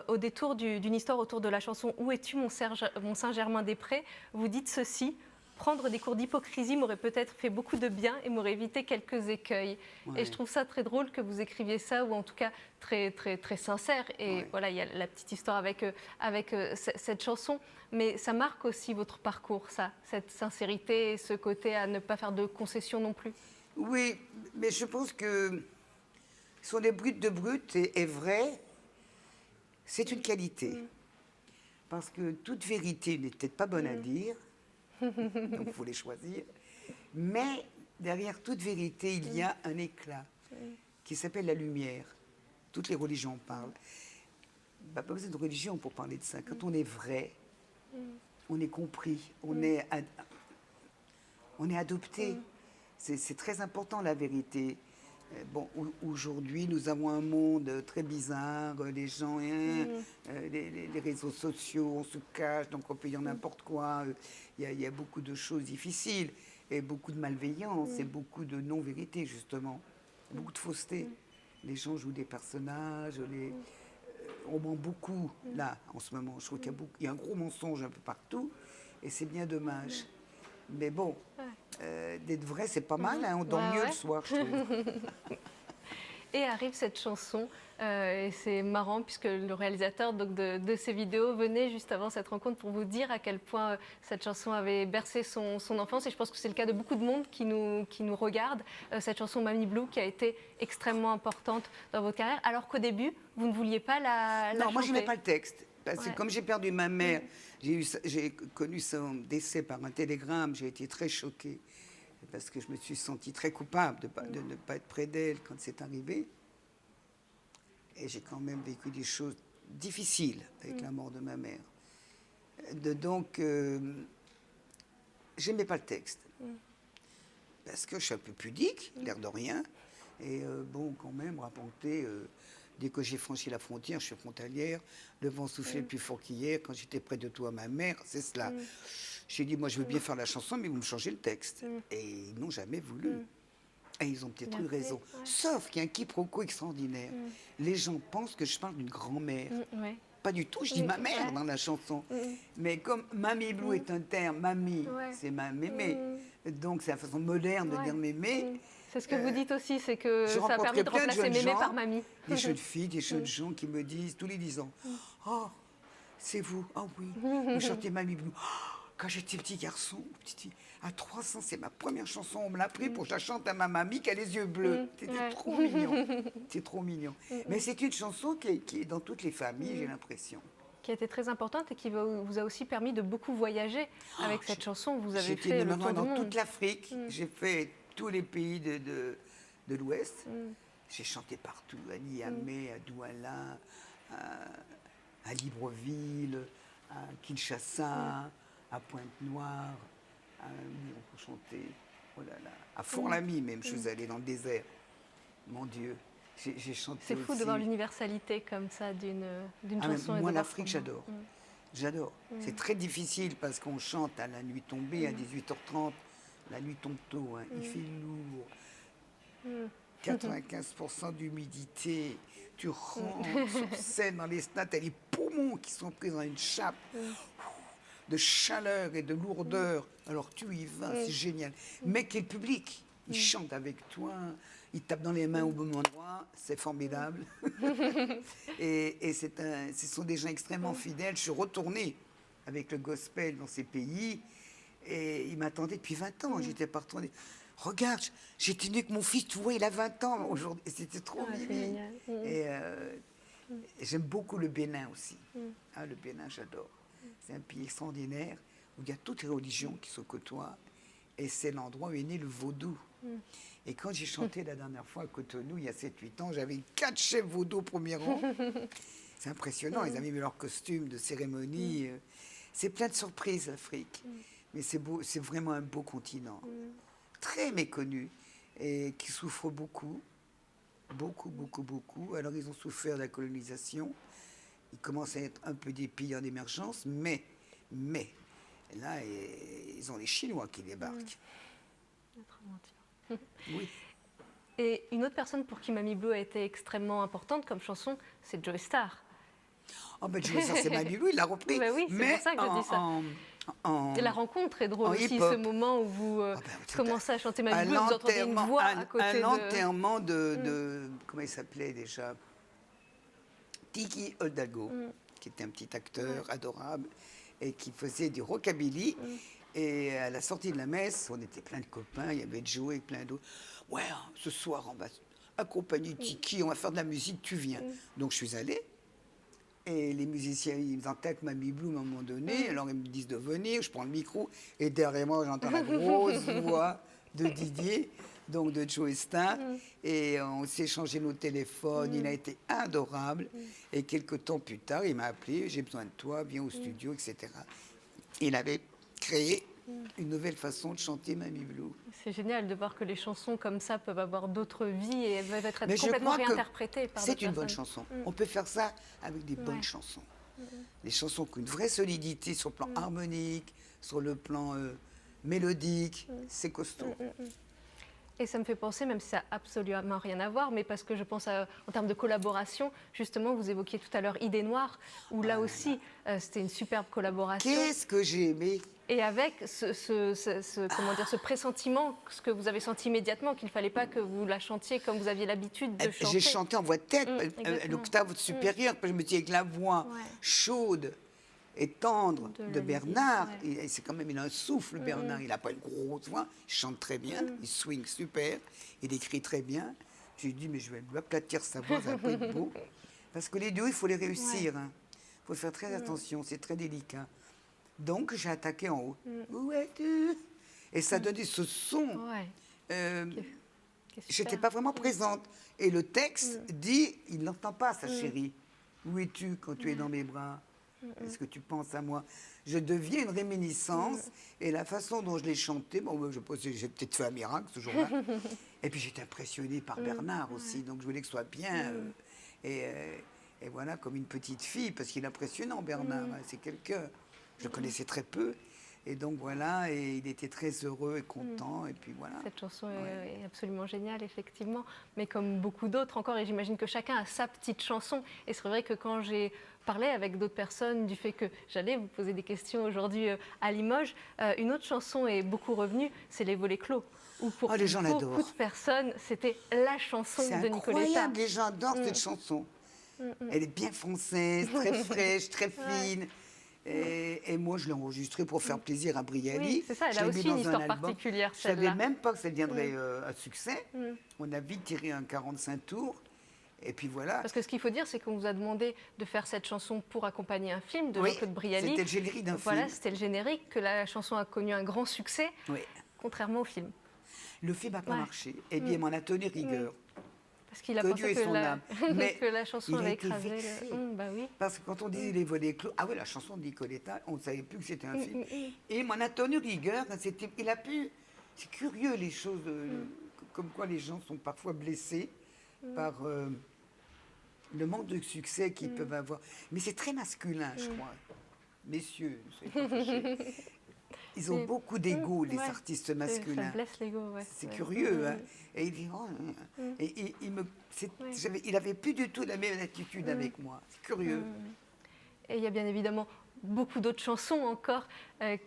Au détour d'une histoire autour de la chanson « Où es-tu mon Saint-Germain-des-Prés », vous dites ceci: « Prendre des cours d'hypocrisie m'aurait peut-être fait beaucoup de bien et m'aurait évité quelques écueils. » Et je trouve ça très drôle que vous écriviez ça, ou en tout cas très, très, très sincère. Et voilà, il y a la petite histoire avec cette chanson. Mais ça marque aussi votre parcours, ça, cette sincérité et ce côté à ne pas faire de concessions non plus. Oui, mais je pense que sur les brutes de brutes et vrai, c'est une qualité. Parce que toute vérité n'est peut-être pas bonne à dire, donc il faut les choisir. Mais derrière toute vérité, il y a un éclat qui s'appelle la lumière. Toutes les religions en parlent. Pas besoin de religion pour parler de ça. Quand on est vrai, on est compris, on est adopté. C'est très important, la vérité. Bon, aujourd'hui, nous avons un monde très bizarre. Les gens, les réseaux sociaux, on se cache, donc on peut dire n'importe quoi. Il y a beaucoup de choses difficiles et beaucoup de malveillance et beaucoup de non-vérité, justement. Beaucoup de fausseté. Les gens jouent des personnages, on ment beaucoup, là, en ce moment. Je trouve qu'il y a un gros mensonge un peu partout et c'est bien dommage. Mais bon, d'être vrai, c'est pas mal, hein, on dort mieux le soir, je trouve. Et arrive cette chanson, et c'est marrant puisque le réalisateur donc, de ces vidéos venait juste avant cette rencontre pour vous dire à quel point cette chanson avait bercé son enfance. Et je pense que c'est le cas de beaucoup de monde qui nous regarde. Cette chanson Mamie Blue qui a été extrêmement importante dans votre carrière, alors qu'au début, vous ne vouliez pas la chanter. Non, moi je n'aimais pas le texte. Parce que comme j'ai perdu ma mère, j'ai connu son décès par un télégramme, j'ai été très choquée. Parce que je me suis sentie très coupable de ne pas être près d'elle quand c'est arrivé. Et j'ai quand même vécu des choses difficiles avec la mort de ma mère. Donc, j'aimais pas le texte. Parce que je suis un peu pudique, l'air de rien. Et bon, quand même, raconter, dès que j'ai franchi la frontière, je suis frontalière, le vent soufflait plus fort qu'hier, quand j'étais près de toi, ma mère, c'est cela. J'ai dit, moi, je veux bien faire la chanson, mais vous me changez le texte. Et ils n'ont jamais voulu. Et ils ont peut-être eu raison. Sauf qu'il y a un quiproquo extraordinaire. Les gens pensent que je parle d'une grand-mère. Pas du tout, je dis ma mère dans la chanson. Mais comme Mamie Blue est un terme, mamie, c'est ma mémé. Donc c'est la façon moderne de dire mémé. C'est ce que vous dites aussi, c'est que ça a permis de remplacer mémé par mamie. Des jeunes filles, des jeunes gens qui me disent tous les 10 ans, oh, c'est vous, ah oui, vous chantez Mamie Blue. Quand j'étais petit garçon, à 3 ans, c'est ma première chanson. On me l'a pris pour que je la chante à ma mamie qui a les yeux bleus. C'était trop mignon. C'est trop mignon. Mais c'est une chanson qui est dans toutes les familles, j'ai l'impression. Qui a été très importante et qui vous a aussi permis de beaucoup voyager avec cette chanson. Vous avez fait le tour du monde. Dans toute l'Afrique. J'ai fait tous les pays de l'Ouest. J'ai chanté partout, à Niamey, à Douala, à Libreville, à Kinshasa, à Pointe-Noire, on peut chanter, oh là là, à Fort-Lamy même, je suis allée dans le désert. Mon Dieu, j'ai chanté. C'est fou de voir l'universalité comme ça d'une chanson. Moi, l'Afrique, j'adore. J'adore. C'est très difficile parce qu'on chante à la nuit tombée, à 18h30. La nuit tombe tôt, hein. Il fait lourd. 95% d'humidité. Tu rentres sur scène dans les stades, t'as les poumons qui sont pris dans une chape de chaleur et de lourdeur. Alors tu y vas, c'est génial. Mais quel public! Ils chantent avec toi, ils tapent dans les mains au bon endroit, c'est formidable. et ce sont des gens extrêmement fidèles. Je suis retournée avec le gospel dans ces pays et ils m'attendaient depuis 20 ans. J'étais pas retournée. Regarde, j'ai tenu avec mon fils, tu vois, il a 20 ans aujourd'hui. C'était trop mimi. Et j'aime beaucoup le Bénin aussi. Le Bénin, j'adore. C'est un pays extraordinaire où il y a toutes les religions qui se côtoient. Et c'est l'endroit où est né le vaudou. Et quand j'ai chanté la dernière fois à Cotonou, il y a 7-8 ans, j'avais 4 chefs vaudou au premier rang. C'est impressionnant, ils avaient mis leur costume de cérémonie. C'est plein de surprises, l'Afrique. Mais c'est beau, c'est vraiment un beau continent. Très méconnu et qui souffre beaucoup. Beaucoup, beaucoup, beaucoup. Alors, ils ont souffert de la colonisation. Ils commencent à être un peu des pays en émergence, mais là, ils ont les Chinois qui débarquent. Oui. Et une autre personne pour qui Mamie Blue a été extrêmement importante comme chanson, c'est Joe Starr. Oh ben Joe Starr, c'est Mamie Blue, il l'a repris. Ben oui, c'est pour ça que je dis ça. Et la rencontre est drôle aussi, ce moment où vous commencez à chanter Mamie Blue, vous entendez une voix à côté de... Un enterrement de comment il s'appelait déjà, Tiki Hidalgo, qui était un petit acteur adorable et qui faisait du rockabilly. Et à la sortie de la messe, on était plein de copains, il y avait Joe et plein d'autres. Ouais, ce soir, on va accompagner Tiki, on va faire de la musique, tu viens. Donc je suis allée. Et les musiciens, ils attaquent Mamie Blue à un moment donné, alors ils me disent de venir, je prends le micro, et derrière moi, j'entends la grosse voix de Didier, donc de Joe Starr, et on s'est échangé nos téléphones, il a été adorable, et quelques temps plus tard, il m'a appelé, j'ai besoin de toi, viens au studio, etc. il avait créé une nouvelle façon de chanter Mamie Blue. C'est génial de voir que les chansons comme ça peuvent avoir d'autres vies et peuvent être Mais je complètement crois que réinterprétées par d'autres c'est une bonne personnes. chanson. On peut faire ça avec des bonnes Ouais. chansons. Des chansons qui ont une vraie solidité sur le plan harmonique, sur le plan mélodique. C'est costaud. Et ça me fait penser, même si ça n'a absolument rien à voir, mais parce que je pense en termes de collaboration, justement, vous évoquiez tout à l'heure Idée Noire, où là aussi, c'était une superbe collaboration. Qu'est-ce que j'ai aimé! Et avec comment dire, ce pressentiment, ce que vous avez senti immédiatement, qu'il ne fallait pas que vous la chantiez comme vous aviez l'habitude de chanter. J'ai chanté en voix de tête, exactement. l'octave supérieure, puis je me dis avec la voix Ouais. chaude et tendre De de la Bernard. musique, Et c'est quand même, il a un souffle, Bernard. Il n'a pas une grosse voix, il chante très bien, il swing super, il écrit très bien. J'ai dit, mais je vais lui aplatir sa voix, ça va pas être beau. Parce que les duos, il faut les réussir. Il faut faire très attention, c'est très délicat. Donc, j'ai attaqué en haut. Où es-tu? Et ça donnait ce son. Ouais. Qui est J'étais super. pas vraiment présente. Et le texte dit, il n'entend pas sa chérie. Où es-tu quand tu es dans mes bras? Est-ce que tu penses à moi? Je deviens une réminiscence. Et la façon dont je l'ai chanté, bon, j'ai peut-être fait un miracle ce jour-là. Et puis j'étais impressionnée par Bernard aussi. Donc je voulais que ce soit bien. Et voilà, comme une petite fille, parce qu'il est impressionnant, Bernard. Hein, c'est quelqu'un. Je le connaissais très peu. Et donc voilà, et il était très heureux et content. Et puis voilà. Cette chanson est absolument géniale, effectivement, mais comme beaucoup d'autres encore, et j'imagine que chacun a sa petite chanson. Et c'est vrai que quand j'ai parlé avec d'autres personnes du fait que j'allais vous poser des questions aujourd'hui à Limoges, une autre chanson est beaucoup revenue, c'est Les Volets Clos. Où pour les gens beaucoup l'adorent. de personnes, c'était la chanson C'est de Nicoletta. incroyable, les gens adorent cette chanson. Elle est bien française, très fraîche, très fine. Et moi, je l'ai enregistrée pour faire plaisir à Brialy. Oui, c'est ça, elle Je a l'ai mis aussi une dans un histoire album. particulière, Je ne savais celle-là. même pas que ça deviendrait un succès. On a vite tiré un 45 tours. Et puis voilà. Parce que ce qu'il faut dire, c'est qu'on vous a demandé de faire cette chanson pour accompagner un film de Oui, Jean-Claude Brialy. c'était le générique d'un Voilà, film. c'était le générique, que la chanson a connu un grand succès, Oui. contrairement au film. Le film n'a pas Ouais. marché. Eh bien, il m'en a tenu rigueur. Parce qu'il a Que pensé Dieu ait que son âme. Mais que la chanson il a avait été écrasé. vexé. Bah oui. Parce que quand on disait Les Volets Clos, ah oui, la chanson de Nicoletta, on ne savait plus que c'était un film. Et il m'en a tenu rigueur. Il a pu. C'est curieux les choses, comme quoi les gens sont parfois blessés par le manque de succès qu'ils peuvent avoir. Mais c'est très masculin, je crois. Messieurs, ne soyez pas fâchés. Ils ont Mais- beaucoup d'ego, les ouais. artistes Ça masculins. blesse l'ego, ouais. C'est Ouais. curieux. Hein. Et il dit, oh, et il n'avait plus du tout la même attitude avec moi. C'est curieux. Et il y a bien évidemment beaucoup d'autres chansons encore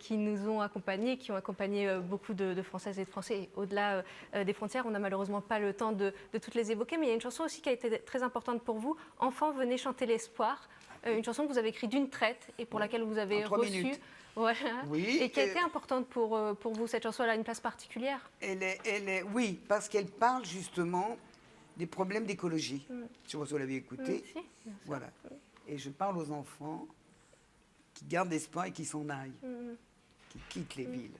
qui nous ont accompagnés, qui ont accompagné beaucoup de Françaises et de Français. Et au-delà des frontières, on n'a malheureusement pas le temps de toutes les évoquer, mais il y a une chanson aussi qui a été très importante pour vous, Enfants, venez chanter l'espoir, une chanson que vous avez écrite d'une traite et pour laquelle vous avez En 3 reçu. minutes. Voilà. Oui, Et qui a été importante pour vous, cette chanson, elle a une place particulière. Oui, parce qu'elle parle justement des problèmes d'écologie. Je ne sais pas si vous l'avez écouté. Si, bien sûr. Voilà. Et je parle aux enfants qui gardent espoir et qui s'en aillent, qui quittent les villes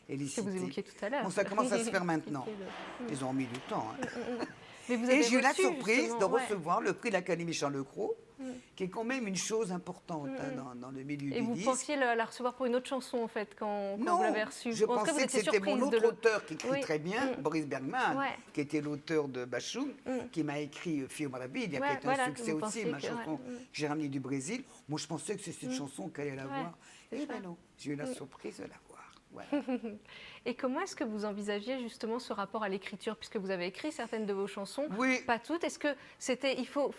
et les Que vous cités. évoquiez tout à l'heure. Bon, ça commence à se faire maintenant. Quitter Ils ont mis du temps. Hein. Mais vous Et avez j'ai eu la reçu, surprise justement, de ouais. recevoir le prix de l'Académie Charles-Lecros, qui est quand même une chose importante dans le milieu Et du vous disque. pensiez la recevoir pour une autre chanson, en fait, quand Non, vous l'avez reçue. je En tout cas, vous pensais que étiez c'était mon surprise de autre le- auteur qui écrit Oui. très bien, Boris Bergman, Ouais. qui était l'auteur de Bachoum, qui m'a écrit Fille au Marabide, qui Ouais, a été voilà, un succès vous aussi, pensiez ma que- chanson ouais. que j'ai ramenée du Brésil. Moi, je pensais que c'était cette chanson qu'elle allait la voir. c'est Et ça. ben non, j'ai eu la surprise de la voir. Voilà. Et comment est-ce que vous envisagiez justement ce rapport à l'écriture, puisque vous avez écrit certaines de vos chansons, Oui. pas toutes. Est-ce que c'était, il faut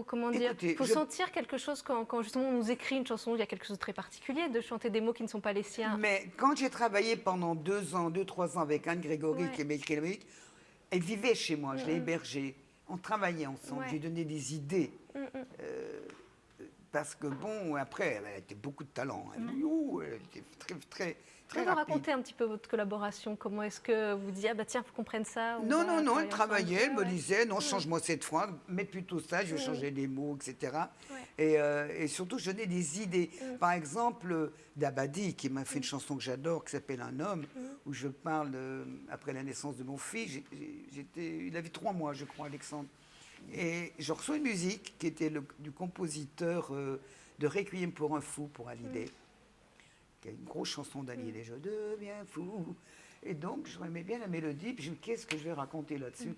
comment dire, Écoutez, faut sentir quelque chose quand justement on nous écrit une chanson, il y a quelque chose de très particulier de chanter des mots qui ne sont pas les siens. Mais quand j'ai travaillé pendant 2 ans avec Anne Grégory, Ouais. qui m'a écrit la musique, elle vivait chez moi, je l'ai hébergée. On travaillait ensemble, Ouais. je lui donnais des idées. Parce que bon, après, elle était beaucoup de talent. Elle était très, très, très Vous rapide. raconter un petit peu votre collaboration. Comment est-ce que vous disiez, ah bah tiens, faut qu'on prenne ça. on Non, va non, non, elle travailler travaillait, elle ensemble. me disait, non, change-moi cette phrase, mets plutôt ça, je vais changer les mots, etc. Ouais. Et surtout, je donnais des idées. Par exemple, Dabadi, qui m'a fait une chanson que j'adore, qui s'appelle Un homme, où je parle, après la naissance de mon fils, il avait 3 mois, je crois, Alexandre. Et je reçois une musique qui était du compositeur de Requiem pour un fou, pour Hallyday. qui a une grosse chanson d'Ali et je deviens fou. Et donc, j'aimais bien la mélodie, puis je me dis, qu'est-ce que je vais raconter là-dessus?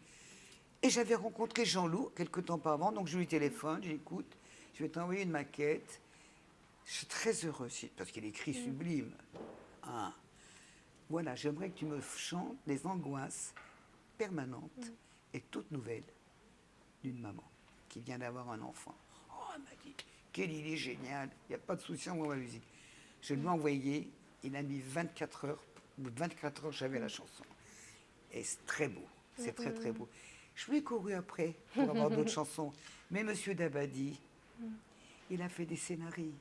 Et j'avais rencontré Jean-Loup quelques temps auparavant, donc je lui téléphone, j'écoute, je vais t'envoyer une maquette. Je suis très heureux, parce qu'il écrit sublime. Ah. Voilà, j'aimerais que tu me chantes les angoisses permanentes et toutes nouvelles d'une maman qui vient d'avoir un enfant. Oh, elle m'a dit, quelle idée géniale, il n'y a pas de souci en la musique. Je lui ai envoyé, il a mis 24 heures, au bout de 24 heures, j'avais la chanson. Et c'est très beau, c'est très très beau. Je lui ai couru après pour avoir d'autres chansons. Mais Monsieur Dabadi, il a fait des scénarios.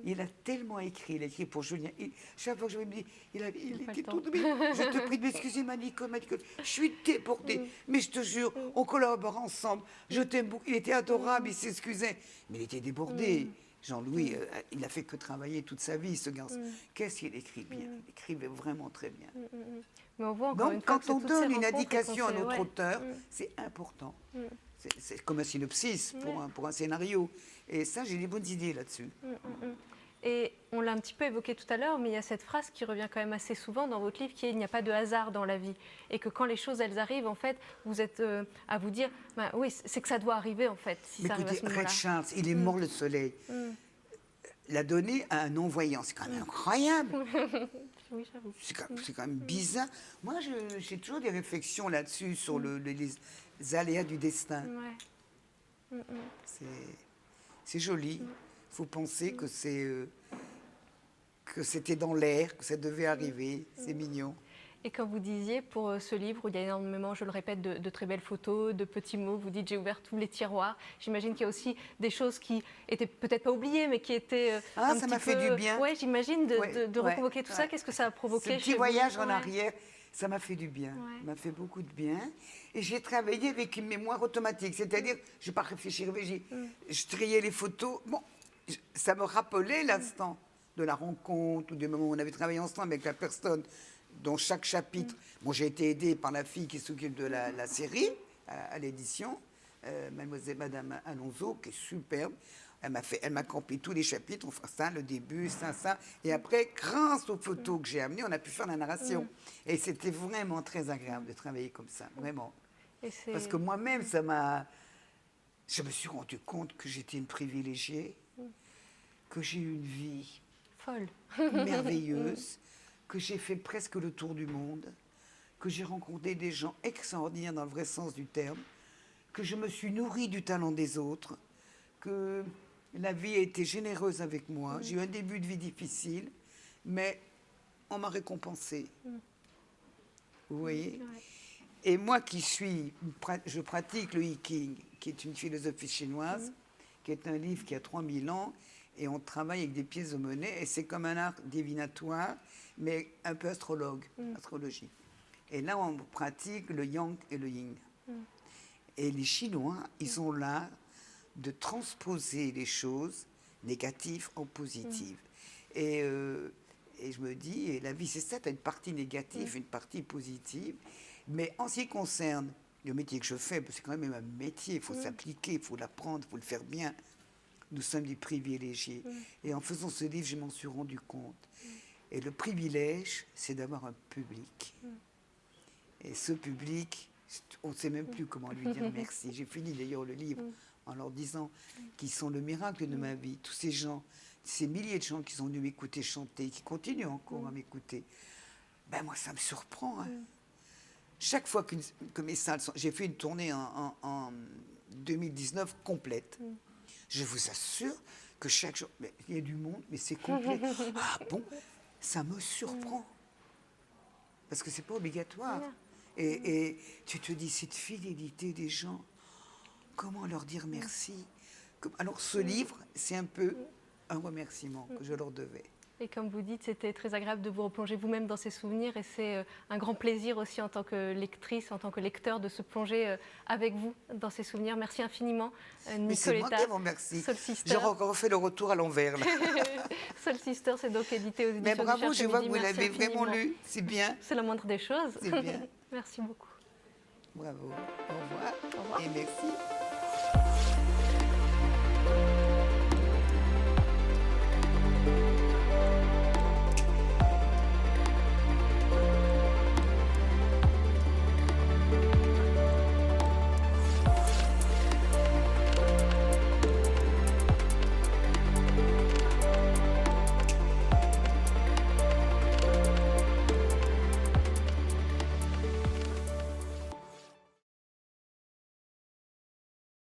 Il a tellement écrit, il a écrit pour Julien. Chaque fois que je me dis, il était tout de je te prie de m'excuser, ma Nicole, je suis débordée. Mais je te jure, on collabore ensemble. Je t'aime beaucoup. Il était adorable, il s'excusait. Mais il était débordé. Jean-Louis, il n'a fait que travailler toute sa vie, ce garçon. Qu'est-ce qu'il écrit bien? Il écrivait vraiment très bien. Mais on voit encore Donc, une fois quand on donne une indication à qu'on notre sait, auteur, c'est important. C'est comme un synopsis pour un scénario. Et ça, j'ai des bonnes idées là-dessus. Et on l'a un petit peu évoqué tout à l'heure, mais il y a cette phrase qui revient quand même assez souvent dans votre livre, qui est « il n'y a pas de hasard dans la vie ». Et que quand les choses, elles arrivent, en fait, vous êtes à vous dire ben, « oui, c'est que ça doit arriver, en fait, si mais ça arrive à ce écoutez, moment-là ». Ray Charles, il est mort le soleil. L'a donné à un non-voyant. C'est quand même incroyable. Oui, j'avoue. C'est quand même bizarre. Moi, j'ai toujours des réflexions là-dessus, sur les aléas du destin. Ouais. C'est joli. Il faut penser que c'était dans l'air, que ça devait arriver. C'est mignon. Et quand vous disiez pour ce livre, où il y a énormément, je le répète, de très belles photos, de petits mots, vous dites j'ai ouvert tous les tiroirs. J'imagine qu'il y a aussi des choses qui étaient peut-être pas oubliées, mais qui étaient un petit peu... ça m'a fait du bien. Oui, j'imagine de reconvoquer tout ça. Qu'est-ce que ça a provoqué Ce petit chez voyage vous? en arrière, ça m'a fait du bien. Ça m'a fait beaucoup de bien. Et j'ai travaillé avec une mémoire automatique. C'est-à-dire, je n'ai pas réfléchi. Je triais les photos. Bon, ça me rappelait l'instant de la rencontre ou du moment où on avait travaillé ensemble avec la personne dont chaque chapitre... Bon, j'ai été aidée par la fille qui s'occupe de la série à l'édition, Madame Alonso, qui est superbe. Elle m'a campé tous les chapitres, on fera ça, le début, ça. Et après, grâce aux photos que j'ai amenées, on a pu faire la narration. Et c'était vraiment très agréable de travailler comme ça, vraiment. Parce que moi-même, je me suis rendu compte que j'étais une privilégiée, que j'ai eu une vie folle, merveilleuse, que j'ai fait presque le tour du monde, que j'ai rencontré des gens extraordinaires dans le vrai sens du terme, que je me suis nourrie du talent des autres, que la vie a été généreuse avec moi. J'ai eu un début de vie difficile, mais on m'a récompensée. Vous voyez? Et moi je pratique le Hiking, qui est une philosophie chinoise, qui est un livre qui a 3000 ans, et on travaille avec des pièces de monnaie, et c'est comme un art divinatoire, mais un peu astrologie. Et là, on pratique le Yang et le Yin. Et les Chinois, ils ont l'art de transposer les choses négatives en positives. Et je me dis, la vie, c'est ça, tu as une partie négative, une partie positive. Mais en ce qui concerne le métier que je fais, c'est quand même un métier, il faut s'appliquer, il faut l'apprendre, il faut le faire bien. Nous sommes des privilégiés. Et en faisant ce livre, je m'en suis rendu compte. Et le privilège, c'est d'avoir un public. Et ce public, on ne sait même plus comment lui dire merci. J'ai fini d'ailleurs le livre en leur disant qu'ils sont le miracle de ma vie. Tous ces gens, ces milliers de gens qui sont venus m'écouter chanter, qui continuent encore à m'écouter, ben moi, ça me surprend. Hein. Chaque fois que mes salles sont... J'ai fait une tournée en 2019 complète. Je vous assure que chaque jour, il y a du monde, mais c'est complet. Ah bon, ça me surprend. Parce que c'est pas obligatoire. Et tu te dis, cette fidélité des gens, comment leur dire merci? Alors ce livre, c'est un peu un remerciement que je leur devais. Et comme vous dites, c'était très agréable de vous replonger vous-même dans ces souvenirs, et c'est un grand plaisir aussi en tant que lectrice, en tant que lecteur, de se plonger avec vous dans ces souvenirs. Merci infiniment, Nicoletta. Mais c'est moi qui vous remercie. J'ai encore fait le retour à l'envers. Soul Sister, c'est donc édité aux éditions Mais bravo, du je vois que Cherche vous Midi. l'avez vraiment lu. C'est bien. C'est la moindre des choses. C'est bien. Merci beaucoup. Bravo. Au revoir. Au revoir. Et merci.